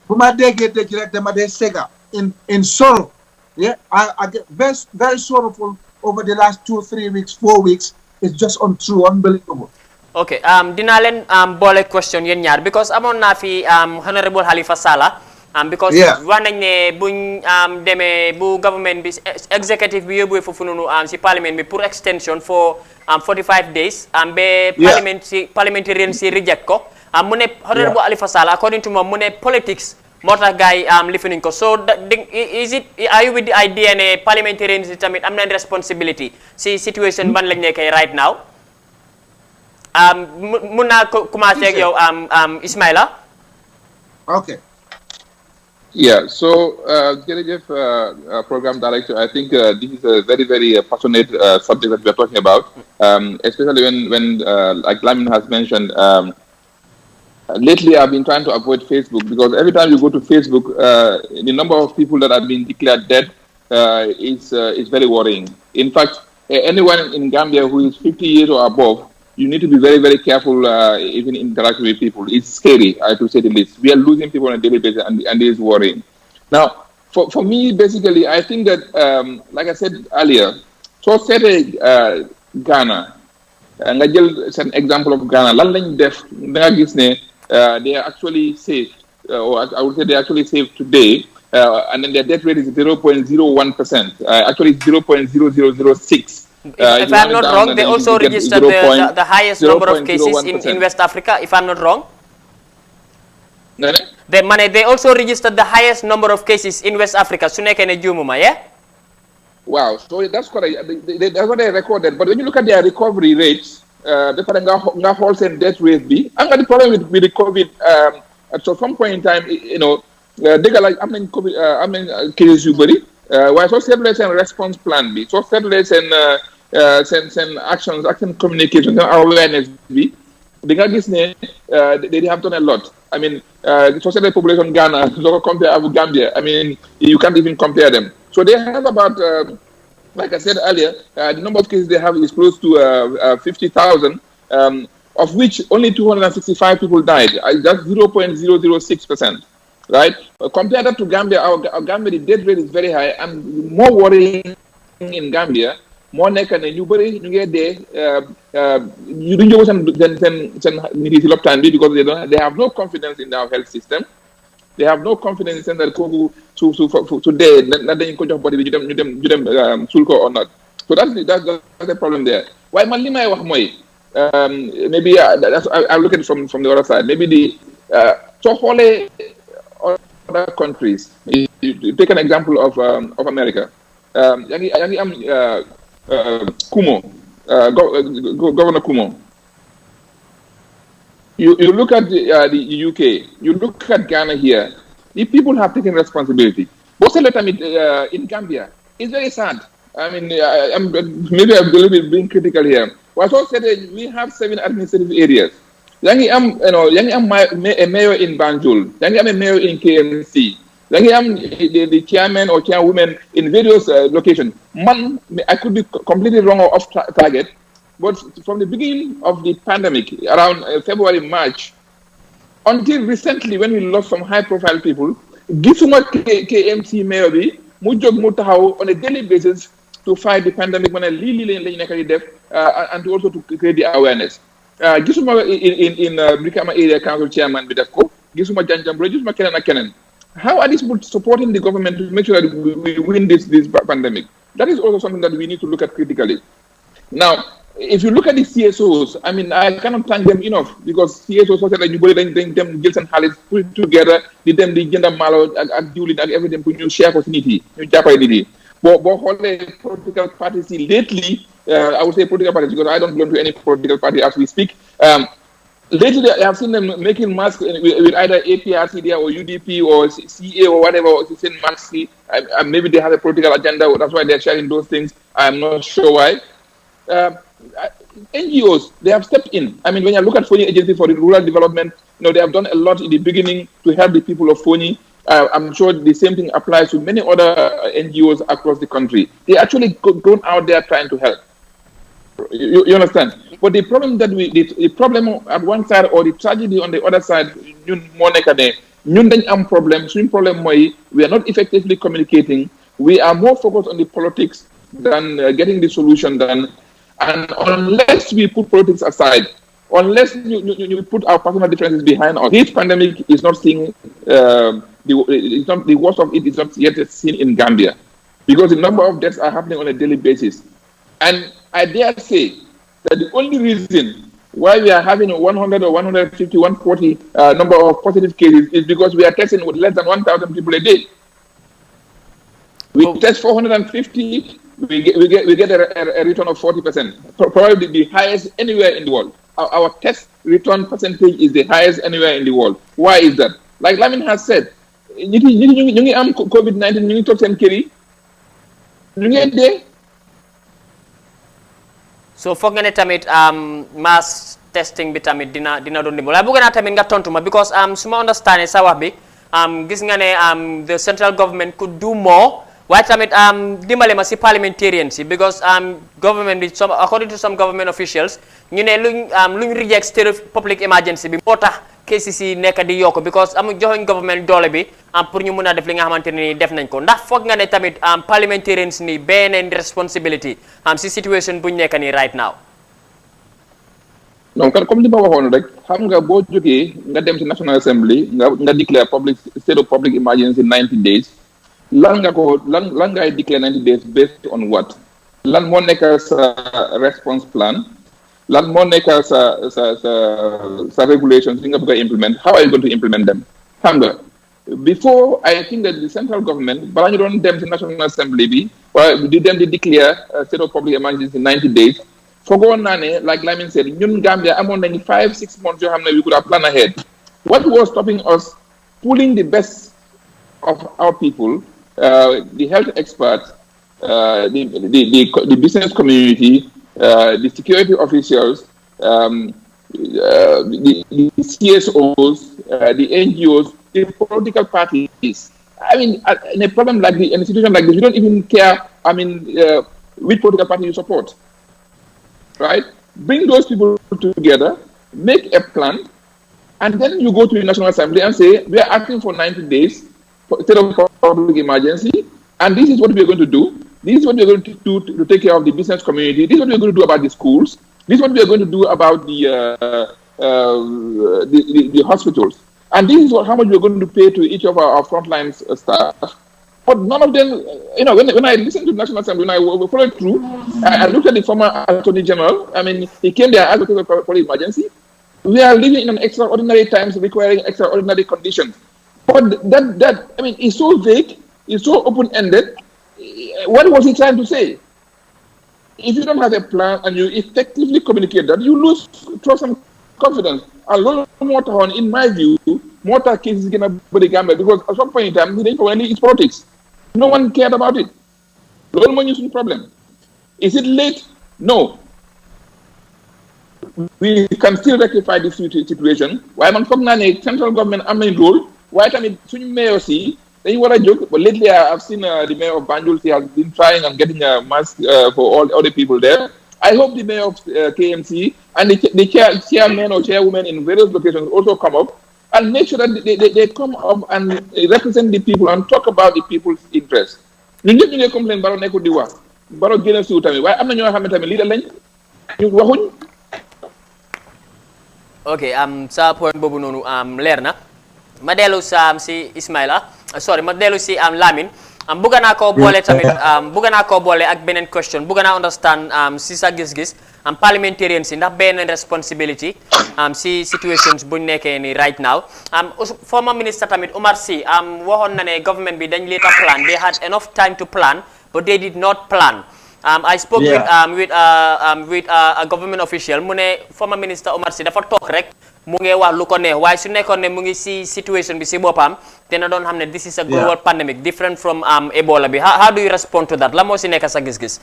Speaker 3: bu ma déggee dëgg rek dama dee sega in sorrow I get very sorrowful over the last 2-3 weeks 4 weeks it's just untrue unbelievable.
Speaker 1: Okay dinaa leen boole question yéen ñaar because amoon naa fi honorable Halifa Sallah because wax nañ ne buñ demee bu government bi executive bi yóbbuwee foofu noonu si parliament bi pour extension for 45 days parliamentarian si reject ko mu ne honorable Halifa Sallah according to moom mu ne politics moo tax gars yi lifinuñ ko so are you with the idea ne parliamentarians yi tamit am nañ responsibility si situation ban lañ nekkee right now mun naa commencé ak yow Ismaila.
Speaker 3: Okay.
Speaker 2: Yeah, so Jerejef, program director, I think this is a very, very passionate subject that we are talking about, especially when like Lamin has mentioned, lately I've been trying to avoid Facebook because every time you go to Facebook, the number of people that have been declared dead is very worrying. In fact, anyone in Gambia who is 50 years or above, you need to be very, very careful even interacting with people. It's scary, I have to say the least. We are losing people on a daily basis, and it is worrying. Now, for me, basically, I think that, like I said earlier, so said Ghana, nga jël seen example of Ghana, lan lañ def da nga gis ne they are actually safe, or I would say they are actually safe today, and then their death rate is 0.01%, actually 0.0006.
Speaker 1: If I'm not wrong, they also registered the highest number of cases in West Africa, if I'm not wrong. They also registered the highest number of cases in West Africa. Su nekkee ne juumuma, yeah?
Speaker 2: Wow, so that's correct. That's what they recorded. But when you look at their recovery rates, the wholesale death rate be, and the problem with the COVID, at some point in time, you know, they got like how many cases you body. Why so separate and response plan be, so separate and send action communication, awareness be. They got this name. They have done a lot. I mean, the social population Ghana, so compare with Gambia. I mean, you can't even compare them. So they have about, like I said earlier, the number of cases they have is close to 50,000, of which only 265 people died. That's 0.006%, right? Compare that to Gambia, our Gambia, the death rate is very high, and more worrying in Gambia. More nekk ne ñu bëri ñu ngi dee ñu duñ jóg seen nit yi ci lopitaan bi because they have no confidence in our health system. They have no confidence in that kooku su dee na dañ ko jox body bi ñu dem suul ko or not. So that's the problem there. Waaye man li may wax mooy maybe I look at it from the other side. Maybe the soo xoolee other countries, you take an example of America. yaa ngi am Kumo, Governor Kumo. You look at the UK, you look at Ghana here, the people have taken responsibility. But in Gambia, it's very sad. I mean, maybe I'm a little bit being critical here. Well, I said we have 7 administrative areas. Yangi am a mayor in Banjul, yangi am a mayor in KMC. Then you have the chairman or chairwoman in various locations. I could be completely wrong or off target, but from the beginning of the pandemic, around February, March, until recently when we lost some high-profile people, gisuma KMC mayor bi mu jog mu taxaw on a daily basis to fight the pandemic when lii lañ nekk di def and to also to create the awareness. Gisuma in Brikama area council chairman bi def ko, gisuma Janjambure, gisuma keneen ak keneen. How are these people supporting the government to make sure that we win this pandemic? That is also something that we need to look at critically. Now, if you look at the CSOs, I mean, I cannot thank them enough because CSOs also like you put them Gilson Hallis put it together, did them the gender malo and duly and everything put you share opportunity, you Japanese. But all the political parties lately, I would say political parties because I don't belong to any political party as we speak. Lately, I have seen them making masks with either APRC or UDP or CA or whatever, saying masks. Maybe they have a political agenda, that's why they're sharing those things. I'm not sure why. NGOs, they have stepped in. I mean, when you look at Foni Agency for Rural Development, they have done a lot in the beginning to help the people of Foni. I'm sure the same thing applies to many other NGOs across the country. They actually gone out there trying to help. You understand? But the problem that the problem at one side or the tragedy on the other side, we are not effectively communicating. We are more focused on the politics than getting the solution done. And unless we put politics aside, unless you put our personal differences behind us, this pandemic is not seeing the worst of it is not yet seen in Gambia, because the number of deaths are happening on a daily basis. And I dare say that the only reason why we are having a 100 or 150, 140 number of positive cases is because we are testing with less than 1,000 people a day. We test 450, we get a return of 40%, probably the highest anywhere in the world. Our test return percentage is the highest anywhere in the world. Why is that? Like Lamin has said, ñu ngi am COVID-19 ñu ngi toog seen kër yi ñu ngi dee.
Speaker 1: so foog nga ne tamit mass testing bi tamit dina doon dimbal waaye bëgg naa tamit nga tontu ma because su ma understand sa wax bi gis nga ne the central government could do more waaye tamit dimbale ma si parliamentarians yi because government bi according to some government officials ñu ne luñ reject state of public emergency bi moo tax cases yi nekk di yokk because joxuñ government doole bi pour ñu mun a def li nga xamante ne nii def nañ ko ndax foog nga ne tamit parliamentarians ni beneen responsibility si situation buñ nekk nii right now.
Speaker 2: donc comme li ma waxoon rek xam nga boo jógee nga dem ci National Assembly nga declare state of public emergency 90 days lan ngay declare 90 days based on what lan moo nekk sa response plan. lan moo nekk sa regulations yi nga bëgg a implement how are you going to implement them xam nga before I think that the central government balaa ñu doon dem ci National Assembly bi wala di dem di declare state of public emergency 90 days foogoon naa ne like Lamin said ñun Gambia amoon nañu 5-6 months yoo xam ne we could have planned ahead what was stopping us pulling the best of our people the health experts the business community the security officials, the CSOs, the NGOs, the political parties. I mean, in a problem like this, in a situation like this, you don't even care, which political party you support. Right? Bring those people together, make a plan, and then you go to the National Assembly and say, we are asking for 90 days instead of public emergency, and this is what we are going to do. This is what we are going to do to take care of the business community. This is what we are going to do about the schools. This is what we are going to do about the hospitals. And this is how much we are going to pay to each of our frontline staff. But none of them, when I listened to the National Assembly, when I followed through, I looked at the former Attorney General. I mean, he came there as a for emergency. We are living in an extraordinary times requiring extraordinary conditions. But it's so vague, it's so open-ended. What was he trying to say? If you don't have a plan and you effectively communicate that, you lose trust and confidence. A lot more, in my view, more cases is going to be Gambia because at some point in time, it's politics. No one cared about it. No one is the problem. Is it late? No. We can still rectify this situation. Why am I central government role? Why am I mayor see? Then what I joke, but lately I've seen the mayor of Banjul. He has been trying and getting a mask for all the people there. I hope the mayor of KMC and the chairman or chairwoman in various locations also come up and make sure that they come up and represent the people and talk about the people's interests. ñu ñëpp ñu ngi complain Barrow nekkul di wax Barrow génn suuf tamit waaye am na ñoo xam ne tamit lii da lañ ñu waxuñ.
Speaker 1: ok sa point boobu noonu leer na ma dellu si Ismaila ma dellu si Lamin bëgg naa koo boole tamit bëgg naa koo boole ak beneen question bëgg naa understand si sa gis-gis parliamentarian si ndax beneen responsibility si situations buñ nekkee ni right now former minister tamit Omar Sy waxoon na ne government bi dañ later plan they had enough time to plan but they did not plan. I spoke with a government official mu ne former minister Omar Sy dafa toog rek mu ngi wax lu ko neex waaye su nekkoon ne mu ngi si situation bi si boppam dina doon xam ne this is a global pandemic different from Ebola bi how do you respond to that la moo si nekk sa gis-gis.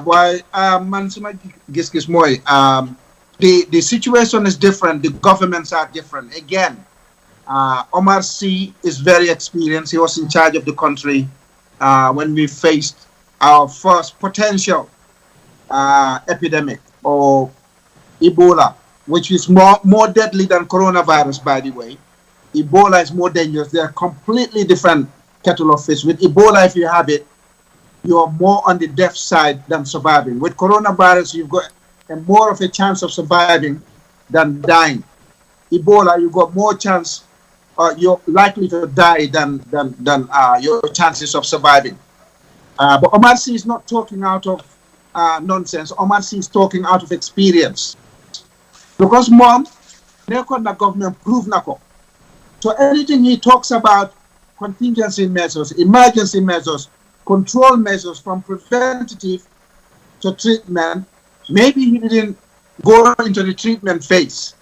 Speaker 3: waaye man suma gis-gis mooy the situation is different, the governments are different. Again, Omar Sy is very experienced. He was in charge of the country when we faced our first potential epidemic or Ebola, which is more deadly than coronavirus, by the way. Ebola is more dangerous. They are completely different kettle of fish. With Ebola, if you have it, you're more on the death side than surviving. With coronavirus, you've got more of a chance of surviving than dying. Ebola, you've got more chance, you're likely to die than your chances of surviving. But Omar Sy is not talking out of nonsense. Omar Sy is talking out of experience. Because mom, the government proved nako. So anything he talks about, contingency measures, emergency measures, control measures from preventative to treatment, maybe he didn't go into the treatment phase.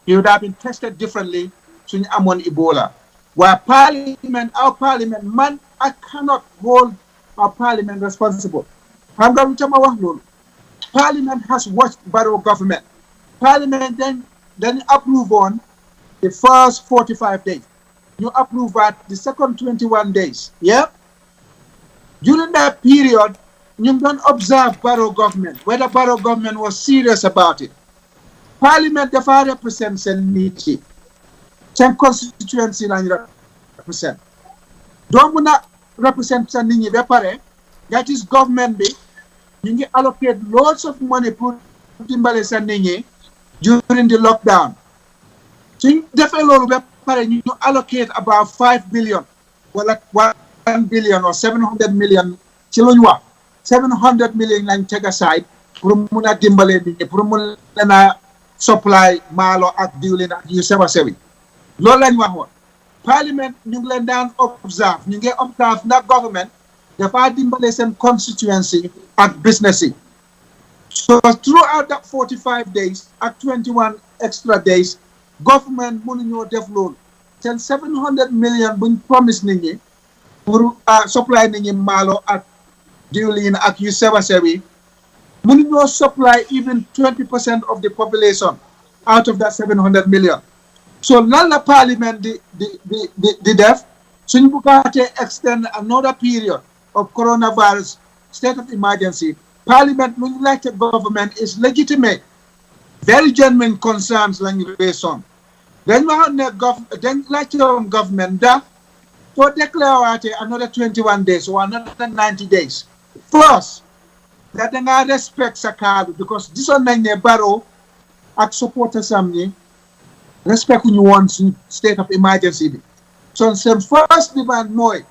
Speaker 3: He would have been tested differently to Ebola. Where Parliament, our Parliament, man, I cannot hold our Parliament responsible. I'm going to tell you, Parliament has watched Barrow government. Parliament then approve on the first 45 days. You approve at the second 21 days. Yeah? During that period, you don't observe Barrow government, whether Barrow government was serious about it. Parliament therefore represents a niti. Some constituency represent. Don't not represent something that is government be. You allocate lots of money for timbale sandingi during the lockdown. So you definitely allocate about 5 billion, well, like 1 billion or 700 million. 700 million lang take aside pour muna dimbale nit pour mun lena supply malo ak diwlin ak yu sewa sewi loolu lañ waxoon parliament ñu ngi leen daan observe ñu ngi observe na government dafa dimbale seen constituency ak business yi so throughout that 45 days ak 21 extra days government mënuñoo def loolu seen 700 million buñ promise nit ñi pour supply nit ñi malo ak diwlin ak yu sewa sewi mënuñoo supply even 20% of the population out of that 700 million. So lan la parliament di def suñ bukaatee extend another period of coronavirus state of emergency parliament lu ñu laajte government is legitimate very genuine concerns lañu based on dañ waxoon ne dañ laajte woon government da soo déclare waatee another 21 days or another 90 days first that they respect sa kaddu because this one nañ ne Barrow ak supporters am ni respect ñu woon suñ state of emergency bi so seen first demand mooy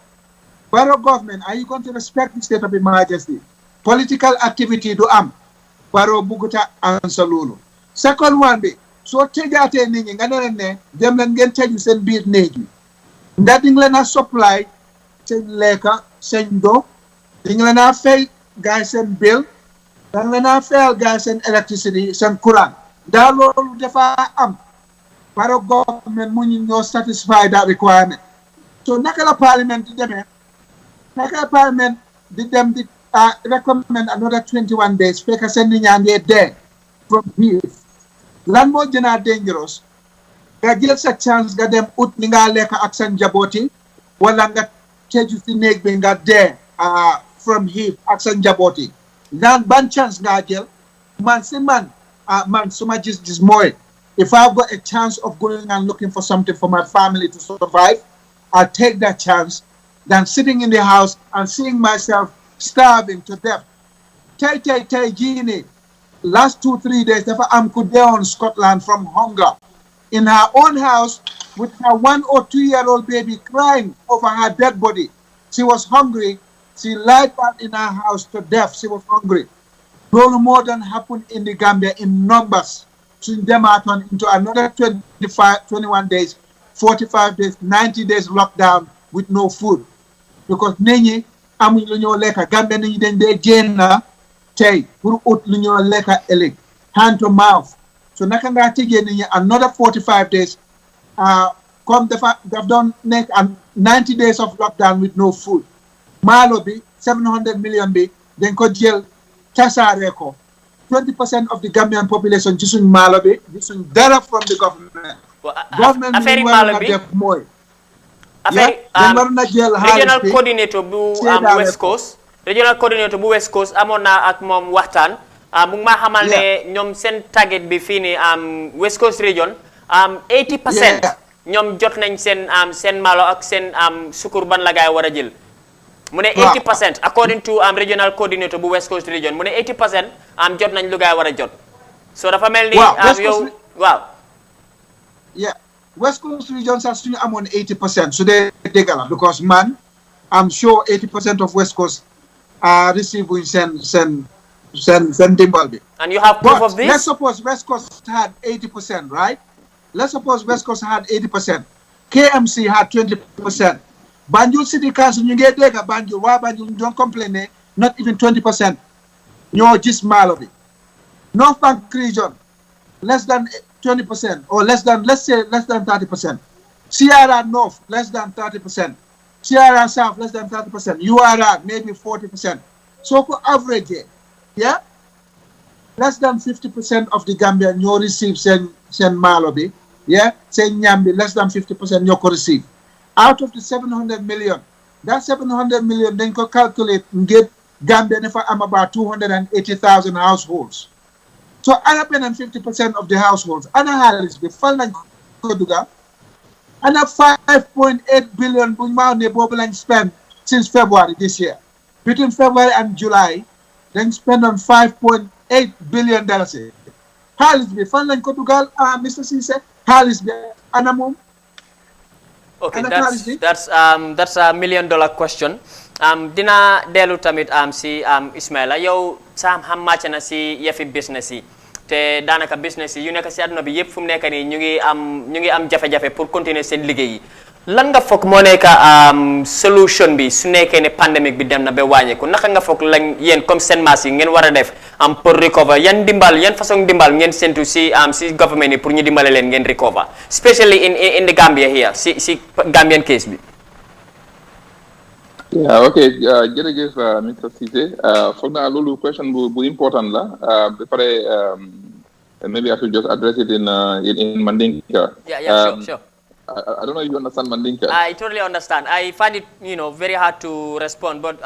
Speaker 3: Barrow government are you going to respect the state of emergency political activity du am Barrow buguta answer loolu second one bi soo tëjaatee nit ñi nga ne leen ne dem leen ngeen tëju seen biir néeg yi ndax di nga leen a supply seen lekka seen ndox di nga leen a fay gaay seen bill da nga leen a fayal gaay seen electricity seen courant daa loolu dafa am Barrow government mu ñu ñoo satisfy that requirement so naka la parliament di demee naka la parliament di dem di recommend another 21 days fekk seen nit ñaa ngee dee from heat lan moo gën a dangerous nga jël sa chance nga dem ut li nga lekk ak sa njabooti wala nga tëju si néeg bi nga dee from heat ak sa njabooti naan ban chance nga jël man suma gis mooy if I've got a chance of going and looking for something for my family to survive I'll take that chance than sitting in the house and seeing myself starving to death tay jini last 2-3 days dafa am ku deewoon Scotland from hunger in her own house with her 1 or 2-year-old baby crying over her dead body. She was hungry. She lied down in her house to death. She was hungry. No more than happened in the Gambia in numbers. So them out into another 21 days, 45 days, 90 days lockdown with no food. Because nenye amuñ lu ñoo lekka Gambia nañu dañ dee génn tey pour ut lu ñoo lekka ëllëg hand to mouth. So naka nga tëjee nit ñi another 45 days comme daf doon nekk 90 days of lockdown with no food maalo bi 700 million bi dañ ko jël tasaare ko 20% of the Gambian population ci suñ maalo bi gisuñ dara from the government. Government bi war na def mooy dañ war na jël
Speaker 1: regional coordinator bu West Coast regional coordinator bu West Coast amoon naa ak moom waxtaan mu ngi ma xamal ne ñoom seen target bi fii nii West Coast region 80% ñoom jot nañ seen malo ak seen sukur ban la gaay war a jël mu ne 80% according to regional coordinator bu West Coast region mu ne 80% jot nañ lu gaay war a jot so dafa mel ni yow waaw
Speaker 3: West Coast region sax suñu amoon 80% su dee dégg la because man I'm sure 80% of West Coast are receiving seen dimbal bi.
Speaker 1: And you have proof of this?
Speaker 3: Let's suppose West Coast had 80%, right? Let's suppose West Coast had 80%. KMC had 20%. Banjul City Council, you get there, Banjul, why Banjul don't complain, not even 20%. You're just malo bi. North Bank region, less than 20%, or let's say less than 30%. Sierra North, less than 30%. Sierra South, less than 30%. URR, maybe 40%. So, for average, yeah, less than 50% of the Gambian you receive Sen Malobi, yeah, Sen Nyambi, less than 50% you receive. Out of the 700 million, that 700 million, then you calculate and get Gambia never am about 280,000 households. So, other than 50% of the households, and Harris, the Falna Koduga, and a 5.8 billion Bunma spent since February this year. Between February and July, then spend on $5.8 billion. Harris, the Falna Koduga, Mr. Cisse, Harris, the Anamum.
Speaker 1: Okay, that's $1 million question. Dina delu tamit si Ismaila yow sam xam match na si yefi business yi te danaka business yi yu nekk si aduna bi yépp fu mu nekk ni ñu ngi am jafe-jafe pour continuer seen liggéey yi lan nga foog moo nekk solution bi su nekkee ne pandemic bi dem na ba wàññeeku naka nga foog lañ yéen comme seen maas yi ngeen war a def pour recover yan façon dimbal ngeen sentu si government yi pour ñu dimbale leen ngeen recover especially in the Gambia here si Gambian case bi.
Speaker 2: Yeah, okay. Jërëjëf Mr. Cisse. Foog naa loolu question bu important la. Ba pare maybe I should just address it in Mandinka.
Speaker 1: Yeah, sure.
Speaker 2: I don't know if you understand Mandinka.
Speaker 1: I totally understand. I find it, very hard to respond, but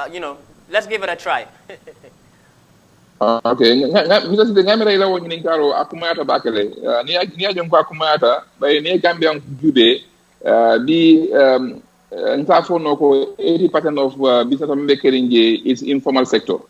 Speaker 1: let's give it a try.
Speaker 2: Okay. Mr. Cisse, ngamira ila wo nyininkaro akumata bakele. Ni ajom kwa akumata, by ni Gambia jube di Ntafo 80% of business of Mbekerinje is informal sector.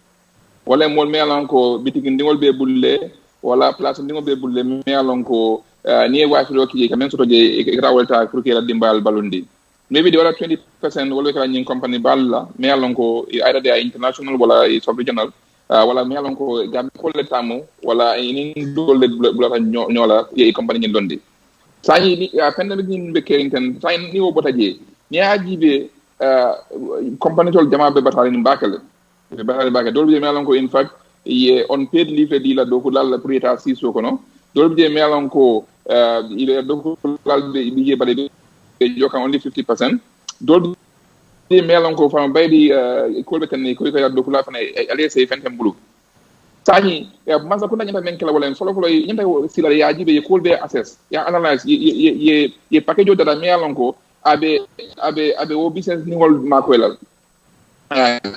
Speaker 2: Wala mol me alonko bitiki ndingol be bulle wala place ndingol be bulle me alonko ni wafiro ki kamen soto je ikrawalta pour que la dimbal balundi. Maybe the other 20% wala kala nyin company balla me alonko either they are international wala is regional wala me alonko gam ko le tamu wala ni dol le bulata nyola ye company nyin londi. Sani ni pandemic ni Mbekerinten sani ni wo botaje ni ajibe company tol jama be batale ni bakale be batale bakale dol bi melon ko in fact ye on paid leave di la do ko dal prieta siso ko no dol bi melon ko ile do ko dal be bi bale be joka only 50% dol bi melon ko fam baydi ko be tan ko do ko la fana ale se fentem bulu tani masa ko nyanta men kala wala solo ko nyanta sila ya ajibe ko be assess ya analyze ye package data melon ko abe wo business ni wol makoyla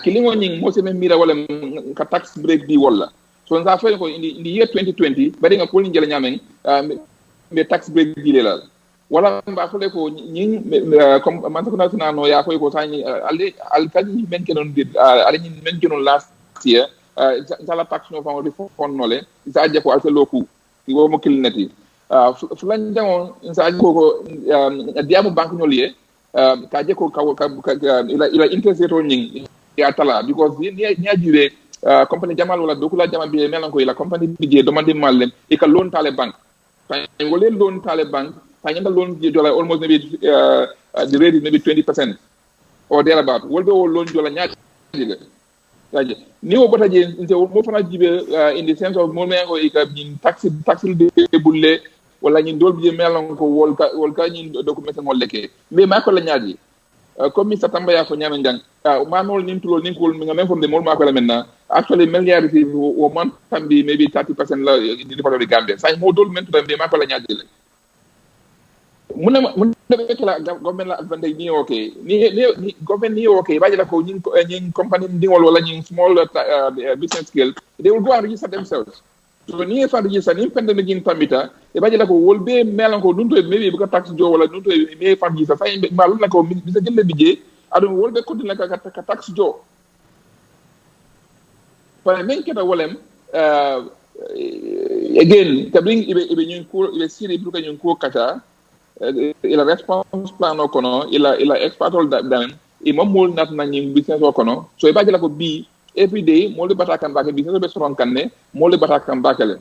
Speaker 2: kilingo nying mo se mira wala ka tax break di wala so nza fa ko in the year 2020 bari nga ko ni jela nyamen me tax break di lela wala ba fa ko nying comme man ko na no ya ko sani al kadi men kenon di al ni men kenon last year la tax no fa di fon nole za je ko al loku wo mo kilneti fulan jango sa ko diamu bank nyoliye ka je ko ila interest rate nying ya tala because ni ajibe company jamal wala dokula jama bi melan ko ila company bije demande mallem e ka loan tale bank tan ngole loan tale bank tan nyanda loan je jola almost maybe the rate is maybe 20% or thereabout wolbe wo loan jola nyaati le ni wo bota je nte mo fana jibe in the sense of mo mengo e ka taxi de bulle wala ñin dol bi melon ko wol ka ñin document ngol leke mais ma ko la ñaaji comme Mr. Tamba ya ko ñame ndang ma nol nin tulo nin ko mi nga même fam de mol ma ko la menna actually milliard fi o man tambi maybe 30% la di fa do Gambia say mo dol men tambe ma ko la ñaaji le mun be kala government la advantage ni okay ni government ni okay baji la ko ñin company dingol wala ñin small business scale they will go and register themselves. So ni fa register ni pendene gin tamita e baji la ko wolbe melan ko dunto maybe bu ko tax jo wala dunto me fa register fa ma lu la ko bi sa jëlle bije adum wolbe ko dina ka tax jo pa men keta wolem again tabling ibe ñun ko ibe siri bu ko ñun ko kata ila response plan okono ila expert dam e momol nat na ñi business okono so e baji la ko bi every day mole batakan bakale business be soron kanne mole batakan bakale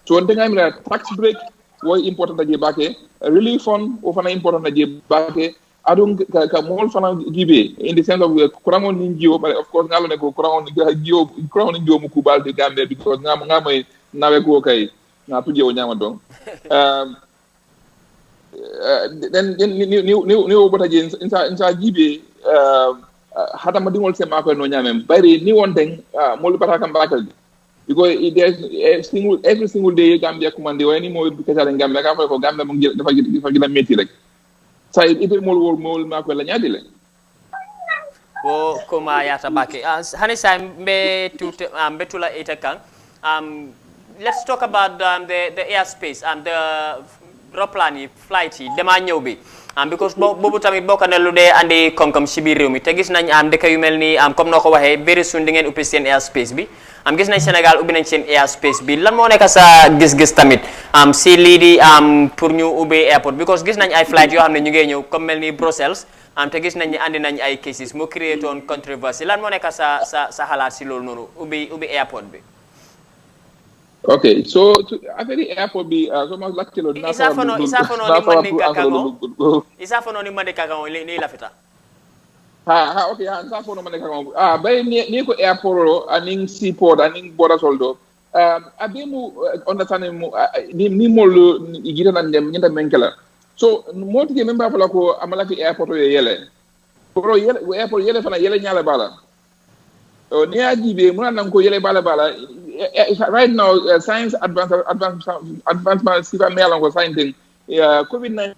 Speaker 2: so on denga mira tax break wo important je bake relief fund o fana important je bake adon ka mol fana gibe in the sense of kurangon ni jiwo but of course ngalo ne ko kurangon ni jiwo mu kubal de Gambia because ngam nawe ko kay na tuje o nyama don then ni obota je insa jibe hata madingol se mako no nyamem bari ni wonten molu bata kam bakal because there's every single day Gambia commande wani mo kesale Gambia ka ko Gambia mo dafa gina metti rek sa ite mol mako la nyadile
Speaker 1: wo kuma yata bake hanisa mbe tula ita kan let's talk about the airspace the roplan flight dema ñew bi because bobu tamit bokk na lu dee andi kom ci biir réew mi te gis nañ dëkk yu mel ni comme noo ko waxee very soon di ngeen ubbi seen airspace bi gis nañ Sénégal ubbi nañ seen airspace bi lan moo nekk sa gis-gis tamit si lii di pour ñu ubbi airport because gis nañ ay flight yoo xam ne ñu ngi ñëw comme mel ni Brussels te gis nañ ni andi nañ ay cases moo créé toon controversy lan moo nekk sa xalaat si loolu noonu ubbi airport bi.
Speaker 2: Okay, so after airport be so much lucky lo na
Speaker 1: isa fono ni mande kaka ni lafita
Speaker 2: ha okay isa fono mande kaka bay ni ko airport ro aning seaport aning border soldo abemu understand mu ni mol igita nan dem nyanda menkela so moti ke memba fala ko amala fi airport yo yele pro yele airport yele fana yele nyala bala ni ajibe mu nan ko yele bala right now science advancement sifa melan ko science COVID-19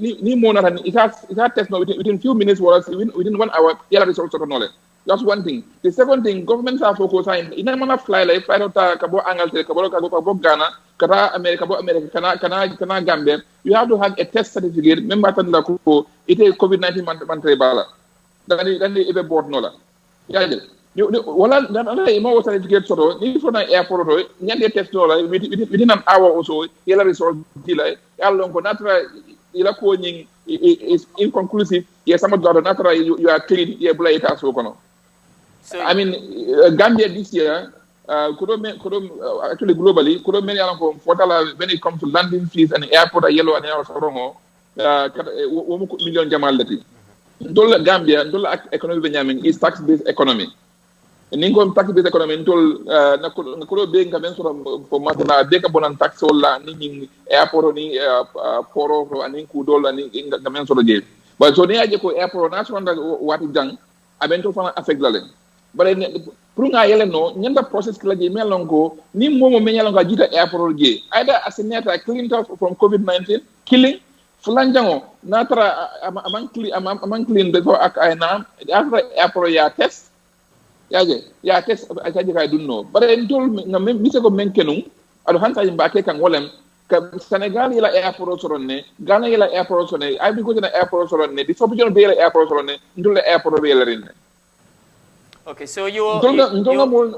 Speaker 2: ni monata it has test now within few minutes or within 1 hour yala results of knowledge. That's one thing. The second thing, governments are focused on ina mana fly like fly out kabo Angleterre kabo Ghana kata America kana Gambia, you have to have a test certificate member tan la ko ite COVID-19 man bala dan ebe board nola yaje wala dana imo certificate soto ni fona airport to nyande test nola within an hour or so yela result dila yalla ko natra ila ko nying is inconclusive yes some do natra you are clean ye bula ita so kono so I mean Gambia this year actually globally many alan ko fotala when it comes to landing fees and airport yellow and air sorongo wo million jamal lati dolla Gambia dolla economy be nyamin is tax based economy ningo tax based economy ntol na ko be ngamen so ko matna be ka bonan tax wala ni airport ni poro ani ku dolla ni ngamen so je but so ni aje ko airport national wati jang abento fana affect la len bare pour nga yele no nyanda process kala je melongo ni momo me nyalonga jita airport je either asineta clean from COVID-19 killing fulanjango natra amang clean de ko ak ay na after airport ya test ya test akaji kay dunno bare ntol nga mise ko menkenum ado hanta yimba ke kan wolem ka Senegal ila airport soronne Ghana ila airport soronne ay bi ko na airport soronne di fobu jon be ila airport soronne ndul airport be ila rinne.
Speaker 1: Okay, so you
Speaker 2: ngamol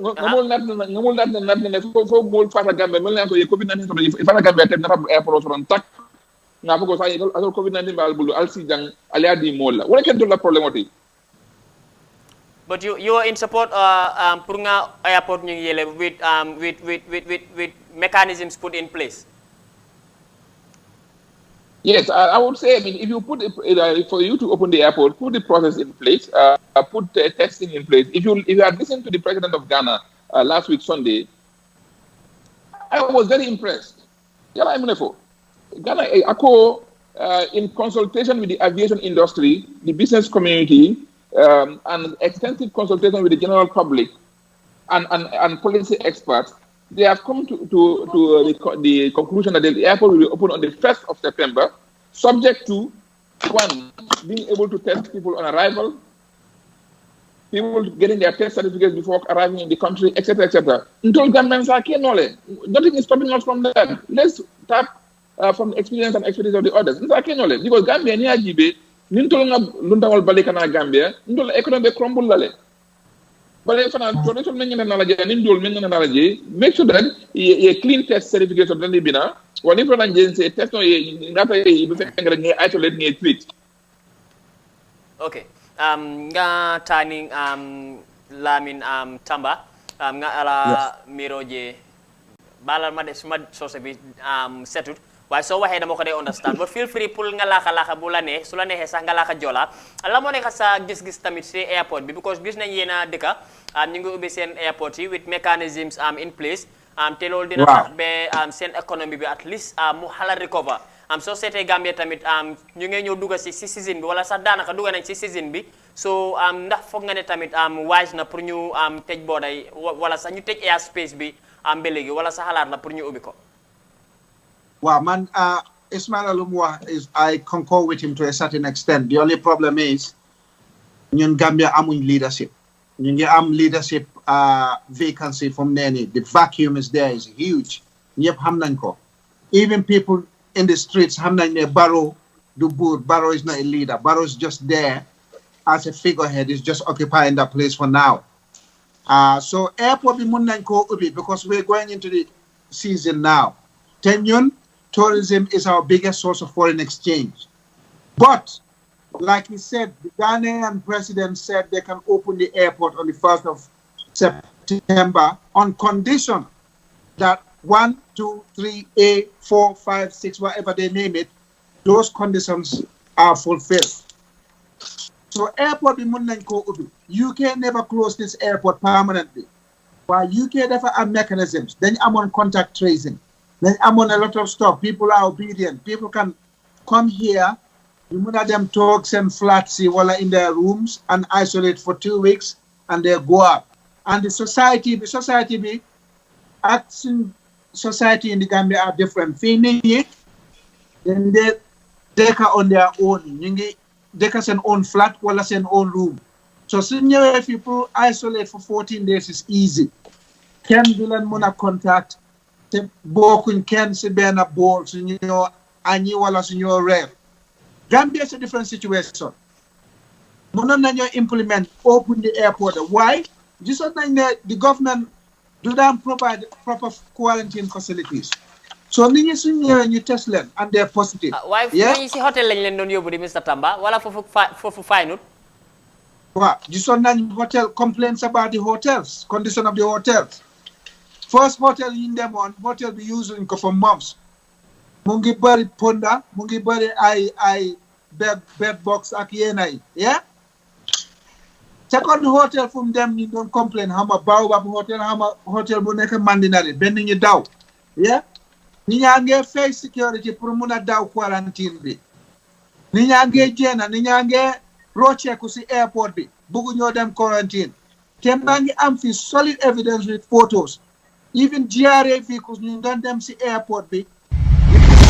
Speaker 2: natne fo mol fata Gambia mel nan ko COVID-19 so fata Gambia tem na airport soron tak na ko sa yidol al COVID-19 bal bulu al si jang aliya di mol la wala ken do la problème oti.
Speaker 1: But you are in support pour nga airport ñu yele with mechanisms put in place.
Speaker 2: Yes, I would say, I mean, if you put for you to open the airport, put the process in place, put testing in place. If you had listened to the president of Ghana last week Sunday, I was very impressed. Ghana, in consultation with the aviation industry, the business community, and extensive consultation with the general public and policy experts, they have come to the conclusion that the airport will be open on the 1st of September, subject to, one, being able to test people on arrival, people getting their test certificates before arriving in the country, etc., etc. Nothing is stopping us from that. Let's tap from the experience and expertise of the others. Because Gambia ni ajibe, nintol nga lundawal balika na Gambia, nintol economic crumble lale. But if make sure that a clean test certificate of the Libina, or if an agency test no isolate treat.
Speaker 1: Okay. Nga turning Lamin Tamba nga ala miroje balal ma des ma sose bi setut waaye soo waxee dama ko dee understand but feel free pour nga laaka bu la ne su la neexee sax nga laaka jola la moo nekk sa gis-gis tamit si airport bi because gis nañ yéen a dëkka ñu ngi ubbi seen airport yi with mechanisms in place te loolu dina tax ba seen economy bi at least mu xala recover soo seetee Gambia tamit ñu ngi ñëw dugg si season bi wala sax daanaka dugg nañ si season bi so ndax foog nga ne tamit wise na pour ñu tëj booday wala sax ñu tëj air space bi ba léegi wala sa xalaat la pour ñu ubbi ko.
Speaker 3: Waaw man Ismaila lu mu wax is I concur with him to a certain extent. The only problem is ñun Gambia amuñ leadership. ñu ngi am leadership vacancy from neni. The vacuum is there is huge. ñëpp xam nañ ko. Even people in the streets xam nañ ne Barrow du buur. Barrow is not a leader. Barrow is just there as a figurehead. Is just occupying that place for now. So airport bi mun nañ ko ubbi because we're going into the season now. Te ñun tourism is our biggest source of foreign exchange. But, like he said, the Ghanaian president said they can open the airport on the 1st of September on condition that 1, 2, 3, 8, 4, 5, 6, whatever they name it, those conditions are fulfilled. So airport bi mun nañ ko ubbi. UK never closed this airport permanently. While UK never have mechanisms, then I'm on contact tracing. Then I'm on a lot of stuff. People are obedient. People can come here, you muna them talks and flats in their rooms and isolate for 2 weeks and they go up. And the society action society in the Gambia are different. Then they are on their own. They can send own flat or send own room. So if people isolate for 14 days is easy. Can bilan muna contact te bokun ken si benn bool suñu añi wala suñu reer. Gambia is a different situation. Mënoon nañoo implement open the airport. Why? Gisoon nañ ne the government do not provide proper quarantine facilities. So nit ñi suñu ñëwee ñu test leen and they're positive.
Speaker 1: Waaye ñi si hotel lañ leen doon yóbbu di Mr. Tamba wala foofu faynut.
Speaker 3: Waaw gisoon nañ hotel complaints about the hotels, condition of the hotels. First hotel in them on hotel be using for months. Mungi bari ponda, mungi bari ay bed box ak yenay. Yeah? Second hotel from them you don't complain hama Baobab hotel hama hotel bu nek Mandinari ben ñi daw. Yeah? Ni ñange face security pour mëna daw quarantine bi. Ni ñange jena ni ñange rocheku ci airport bi bugu ñoo dem quarantine. Te mangi am fi solid evidence with photos. Even GRA vehicles ñu doon dem si airport bi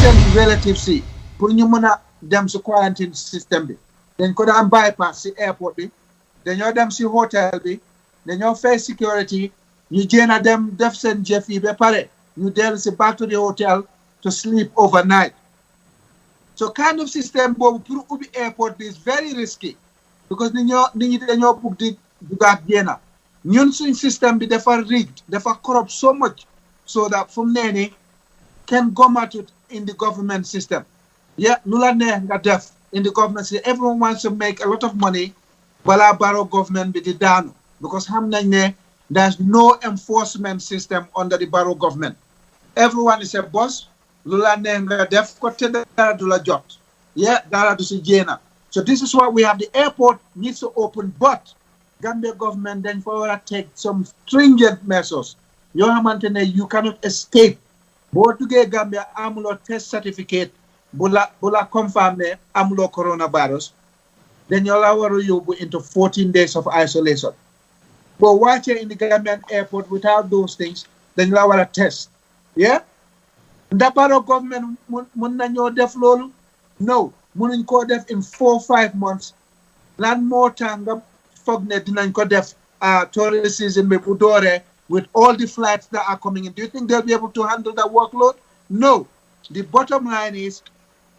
Speaker 3: seen relatives si pour ñu mën a dem si quarantine system bi dañ ko daan bypass si airport bi dañoo dem si hotel bi dañoo fay security ñu jéem a dem def seen jëf yi ba pare ñu dellu si back to the hotel to sleep overnight. So kind of system boobu pour ubbi airport bi is very risky because nit ñi dañoo bugg di dugaat génn. Ñun suñ system bi dafa rigged, dafa corrupt so much so that from neni can go at it in the government system. Yeah, nula ne nga def in the government system. Everyone wants to make a lot of money bala Barrow government bi di daanu because xam nañ ne there's no enforcement system under the Barrow government. Everyone is a boss. Lula ne nga def ko te dara du la jot. Yeah, dara du si jéena. So this is why we have the airport needs to open, but Gambia government then for take some stringent measures. You cannot escape. Bo duge Gambia amulo test certificate bula confirm ne amulo coronavirus. Then you allow you into 14 days of isolation. But watch in the Gambian airport without those things, then you allow a test. Yeah? The Barrow government mun nañoo def lolu? No. Munuñ ko def in 4-5 months. Lan more time dinañ ko def tourist season with all the flights that are coming in. Do you think they'll be able to handle that workload? No. The bottom line is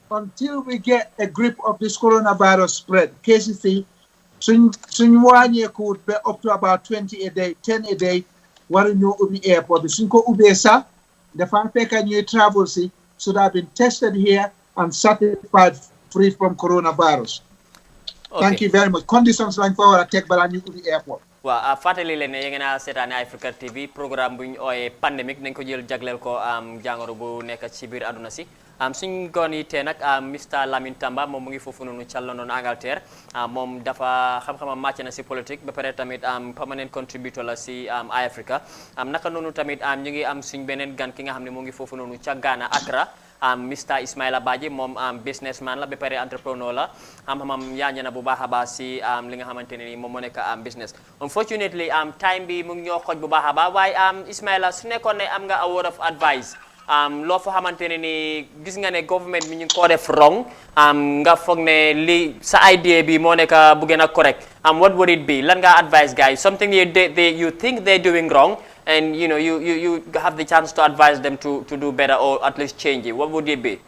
Speaker 3: until we get a grip of this coronavirus spread, cases suñ wàññeeku ba up to about 20 a day, 10 a day, waruñoo ubbi airport bi suñ ko ubbee sax dafa fekk ñuy travel si so that have been tested here and certified free from coronavirus. Okay. Thank you very much. Conditions lañ fa war a teg balaa ñu ubbi airport.
Speaker 1: waaw fàttali leen ne yéen a seetaane Africa TV programme bu ñu ooyee pandémique nañ ko jël jagleel ko jàngoro bu nekk ci biir àdduna si suñ goon yi tey nag Mr Lamin Tamba moom mu ngi foofu noonu ca London Angleterre moom dafa xam-xamam màcc na si politique ba pare tamit permanent contributor la si Africa naka noonu tamit ñu ngi am suñ beneen gan ki nga xam ne mu ngi foofu noonu ca Ghana Accra Mr Ismaila Badji moom businessman la ba pare entrepreneur la xam-xamam yaañu na bu baax a baax si li nga xamante ne nii moom moo nekk business unfortunately time bi mu ngi ñoo xoj bu baax a baax waaye Ismaila su nekkoon ne am nga a word of advice loo fa xamante ne ni gis nga ne government bi ñu ngi koo def wrong nga foog ne li sa idea bi moo nekk bu gën a correct what would it be lan nga advice guys something you think they're doing wrong and you know you have the chance to advise them to do better or at least change it, what would it be?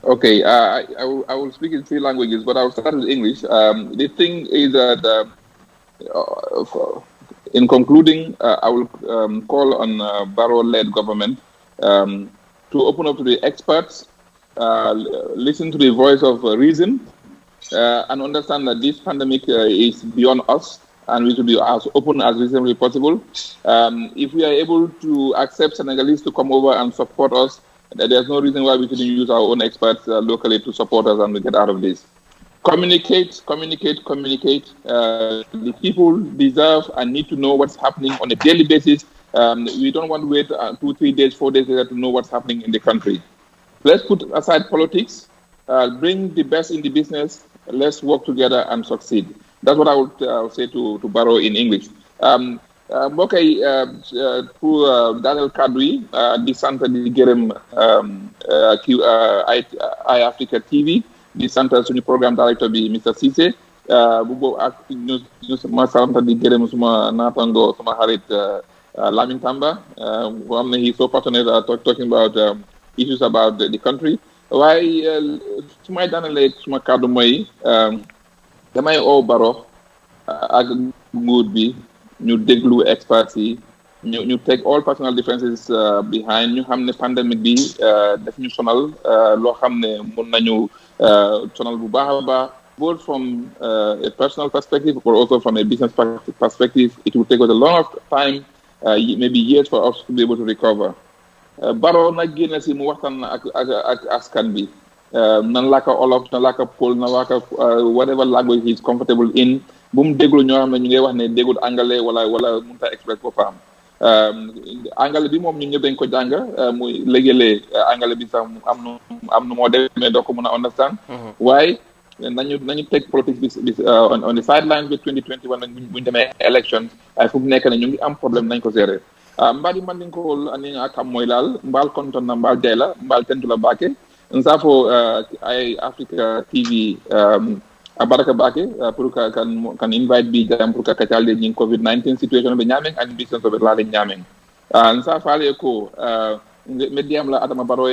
Speaker 2: Okay, I will speak in three languages, but I will start with English. The thing is that in concluding, I will call on Barrow-led government to open up to the experts, listen to the voice of reason, and understand that this pandemic is beyond us, and we should be as open as reasonably possible. If we are able to accept Senegalese to come over and support us, there's no reason why we shouldn't use our own experts locally to support us and to get out of this. Communicate. The people deserve and need to know what's happening on a daily basis. We don't want to wait 2, 3 days, 4 days later to know what's happening in the country. Let's put aside politics, bring the best in the business, let's work together and succeed. That's what I would say to Barrow in English. Pour Daniel Kadri di sant di gërëm Eye Africa TV di sant suñu programme directeur bi Mr Cissé bu boobu ak ñu ma sant di gërëm suma naatango suma xarit Lamin Tamba who am na he so passionate talking about issues about the country waaye su may daanalee suma kàddu mooy damay oo Barrow ak nguur bi ñu déglu experts yi ñu take all personal differences behind ñu xam ne pandemic bi daf ñu sonal loo xam ne mun nañu sonal bu baax a baax both from a personal perspective but also from a business perspective. It will take us a long time, maybe years for us to be able to recover. Barrow nag génn si mu waxtaan ak askan bi nan laka Wolof nan laka Pël nan laka whatever language he is comfortable in bu mu déglu ñoo xam ne ñu ngi wax ne déggul anglais wala mënut a express boppam anglais bi moom ñun ñëpp dañ ko jàng muy léegi-léeg anglais bi sax am nu moo demee doo ko mën a understand waaye nañu teg politique bi on the sidelines bi 2021 buñu demee élection ay fu mu nekk ne ñu ngi am problème nañ ko gérer mbaɗi mandinkool ani a kam moylal mbal kontonna mbal jeyla mbal tentula bake nsafo ay Africa TV a baraka bake pour que kan invite bi jam pour que kacalde ñing COVID-19 situation ɓe ñamen ani business ɓe laade ñamen nsa faale ko mediam la Adama Barrow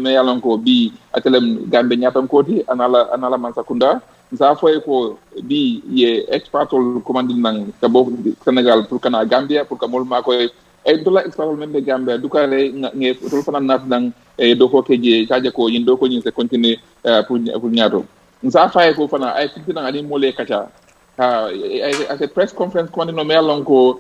Speaker 2: me yalon ko bi atelem gambe ñatam koti anala man sakunda nsa foye ko bi ye expertol commanding nang ka bo Sénégal pour kana Gambia pour que mol ma koy e dola expert men de Gambia du kale nge tol fana nat nang e do ko keje kaje ko yin do ko nyin se continue pour ñaato nsa faye ko fana ay fitina ani mole kacha as a press conference ko no melon ko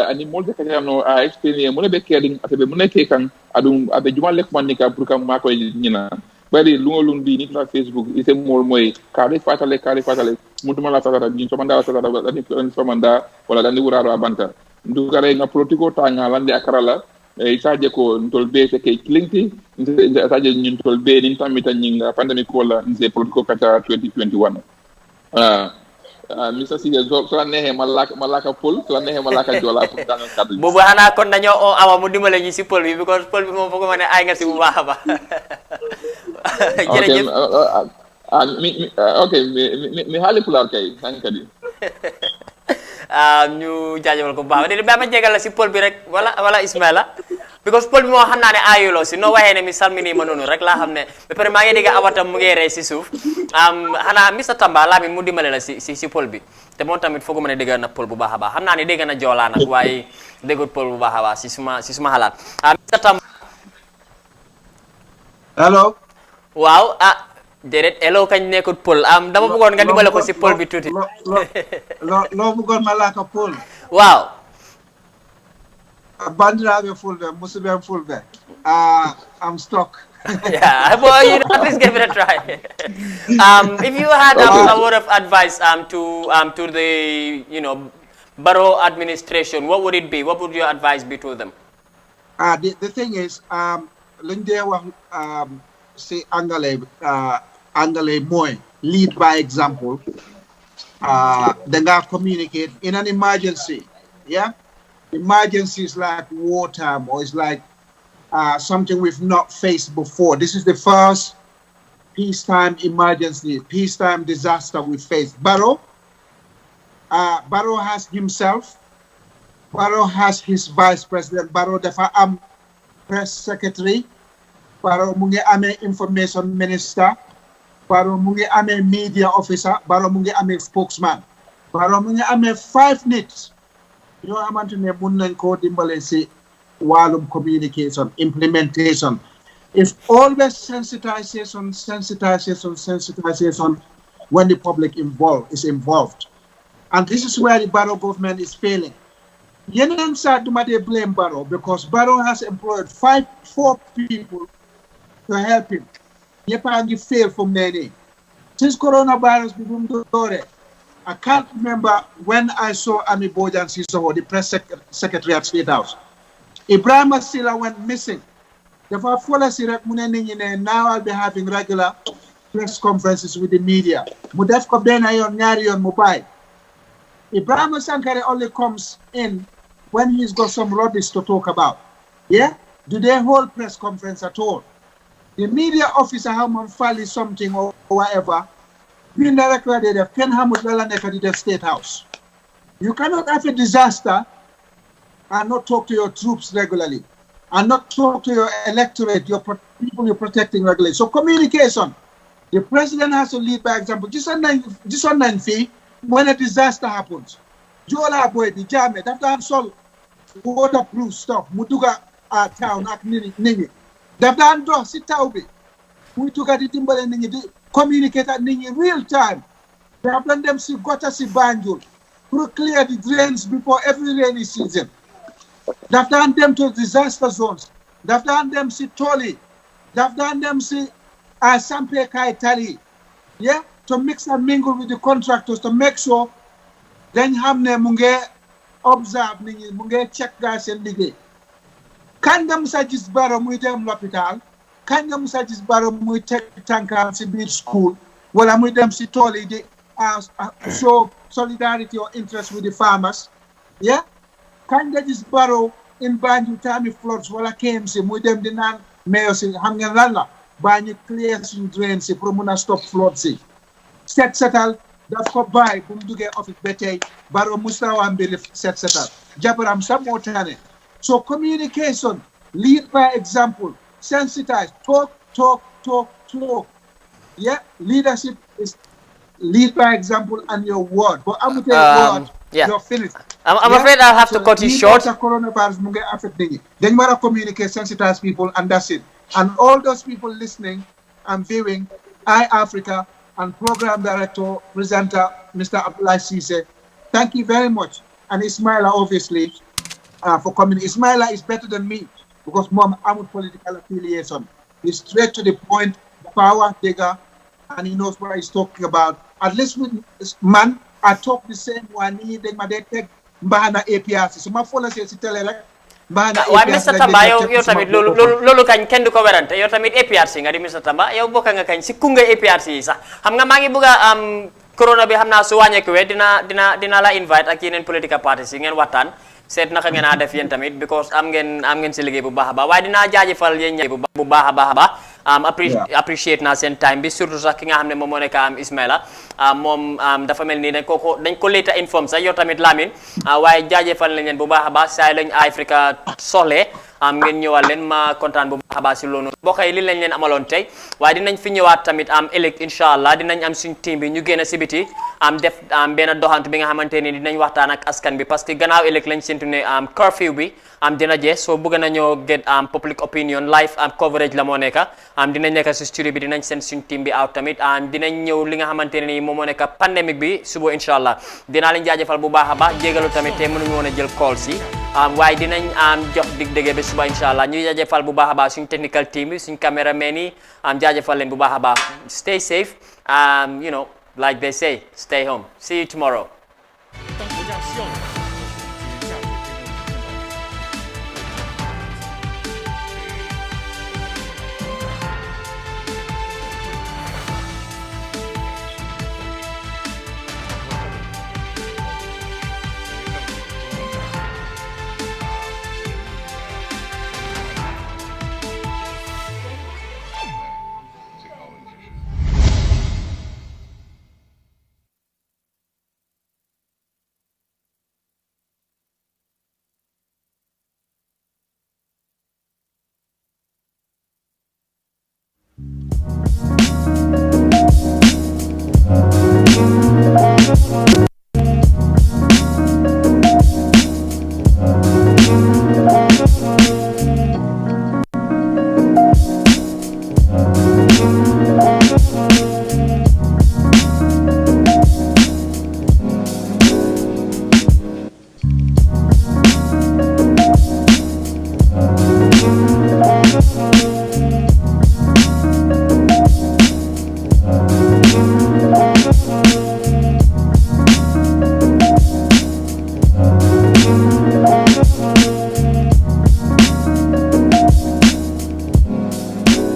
Speaker 2: ani mole kacha no a experience mo be keding atabe mo nekke kan adum abe jumal lek manika pour kam ma koy ñina bari lu bi nit la Facebook ite mol moy kare fatale mutuma la tata ni somanda tata dani somanda wala dani wuraro abanta ndu kare nga politiko tanga lande akarala e saje ko ntol be se kay klinti saje ñun tol be ni tamita ñinga pandemic wala nse politiko kata 2021 Mr. Cissé so la neexee malaka Pël so la neexee malaka Joola pour daanal kaddu
Speaker 1: boobu xanaa kon dañoo oo awa mu dimbale ñu si Pël bi because Pël bi moom foog ma ne ay nga si bu baax a baax jërëjëf
Speaker 2: ok mi haali Pulaar kay hankadi
Speaker 1: ñu jaajëfal ko bu baax ba ma jégal la si Pël bi rek wala Ismaila because Pël bi moo xam naa ne aayuloo si noo waxee ne mi salmini ma noonu rek laa xam ne ba pare maa ngi dégg awatam mu ngi rey si suuf xanaa Mr Tamba laa mi mu dimbale la si Pël bi te moom tamit foog ma ne dégg na Pël bu baax a baax xam naa ne dégg na Joolaa nag waaye déggut Pël bu baax a baax si suma xalaat Mr Tamba
Speaker 3: hello
Speaker 1: waaw déedéet hello kañ nekkut Pël dama bëggoon nga dimbale ko si Pël bi tuuti
Speaker 3: loo bëggoon ma laa ko Pël
Speaker 1: waaw
Speaker 3: bandiraɓe fulɓe musidɓe fulɓe I'm stuck.
Speaker 1: Yeah, well, you know, at least give it a try. If you had a word of advice to the Barrow administration, what would it be? What would your advice be to them?
Speaker 3: The thing is, luñ dee wax si anglais mooy lead by example. Then communicate in an emergency. Yeah, emergency is like wartime, or it's like something we've not faced before. This is the first peacetime emergency, peacetime disaster we faced. Barrow has himself. Barrow has his vice president. Barrow dafa am press secretary. Barrow mu ngi amee information minister. Barrow mu ngi amee media officer. Barrow mu ngi amee spokesman. Barrow mu ngi amee 5 nit yoo xamante ne mun nañ koo dimbale si wàllum communication implementation. It's always sensitization when the public is involved. And this is where the Barrow government is failing. Yeneen side duma dey blame Barrow because Barrow has employed 4 people to help him. Ñëpp a ngi fail from there. Since coronavirus bi bu mu dooree, I can't remember when I saw Ami Bojang Sissoho, the press secretary at State House. Ibrahima Silla went missing. Dafa fola si rek mu ne nit ñi ne now I'll be having regular press conferences with the media. Mu def ko benn yoon ñaari yoon mu bàyyi. Ibrahima Sankare only comes in when he's got some rubbish to talk about. Yeah? Do they hold press conference at all? The media officer, how man file something or whatever, being directly there, Ken Hamud Lalaneka did the State House. You cannot have a disaster and not talk to your troops regularly, and not talk to your electorate, your people you're protecting regularly. So communication, the president has to lead by example. Just on 9 feet, when a disaster happens, Jola boy, the Jamet, after I'm solved waterproof stuff, Mutuga town, Ningi. After I'm draw, sit taubi. We took at the timber and Ningi, communicate at Ningi real time. They have done them see gutter, see banjul, to clear the drains before every rainy season. They've done them to disaster zones. They've done them see Toli. They've done them see Sampe Kaitali. Yeah? To mix and mingle with the contractors to make sure then hamne munge observe ningi munge check guys and ligay. Kanga musajis baro muy dem l'hôpital. Kanga musajis baro muy tek tankam si bir school. Wala muy dem si Toli di show solidarity or interest with the farmers. Yeah? Kanga just borrow in Banjul time floods wala KMC muy dem di nan mayo si xam ngeen lan la bañu clear suñu drain si pour mëna stop flood si set setal daf ko bay bu mu duggé office ba tay Barrow mustawa mbir set setal jabaram sam mo tane. So communication, lead by example, sensitize, talk. Yeah, leadership is lead by example and your word. But I'm word,
Speaker 1: yeah.
Speaker 3: You're finished.
Speaker 1: I'm afraid I'll have to cut you short.
Speaker 3: Coronavirus munge affect nit ñi. Dañ wara communicate, sensitize people, and that's it. And all those people listening and viewing iAfrica and program director, presenter, Mr. Abdoulaye Cisse, thank you very much. And Ismaila, obviously, for coming. Ismaila is better than me because mom, I'm with political affiliation. He's straight to the point, power digger, and he knows what he's talking about. At least with this man, I talk the same one. He did my take Mbahana APRC. So my follow says tell her
Speaker 1: waaye Mr Tamba yow tamit loolu kañ kenn du ko werante yow tamit APRC nga di Mr Tamba yow bokk nga kañ si kunga APRC yi sax xam nga maa ngi bëgg a corona bi xam naa su wàññeekuwee dina la invite ak yeneen political parties yi ngeen waxtaan seet naka ngeen a def yéen tamit because am ngeen si liggéey bu baax a baax waaye dinaa jaajëfal yéen ñëpp bu baax a baax appreciate naa seen time bi surtout sax ki nga xam ne moom moo nekk Ismaila moom dafa mel ni dañ ko later inform sax yow tamit Lamine waaye jaajëfal nañ leen bu baax a baax saa lañ Africa soxlee ngeen ñëwal leen ma kontaan bu baax a baax si loolu mbokk yi li lañ leen amaloon tey waaye dinañ fi ñëwaat tamit ëllëg incha allah dinañ am suñ team bi ñu génn si biti def benn doxantu bi nga xamante ne dinañ waxtaan ak askan bi parce que gannaaw ëllëg lañ séntu ne curfew bi dina jeex soo bëgg nañoo get public opinion live coverage la moo nekk dinañ nekk si studio bi dinañ seen suñ team bi out tamit dinañ ñëw li nga xamante ne nii moom moo nekk pandémique bi suba incha allah dinaa leen jaajëfal bu baax a baax jégalu tamit te mënuñu woon a jël call si waaye dinañ jox dig dégg bi suba incha allah ñuy jaajëfal bu baax a baax suñ technical team bi suñ cameraman yi jaajëfal leen bu baax a baax stay safe you know like they say stay home see you tomorrow.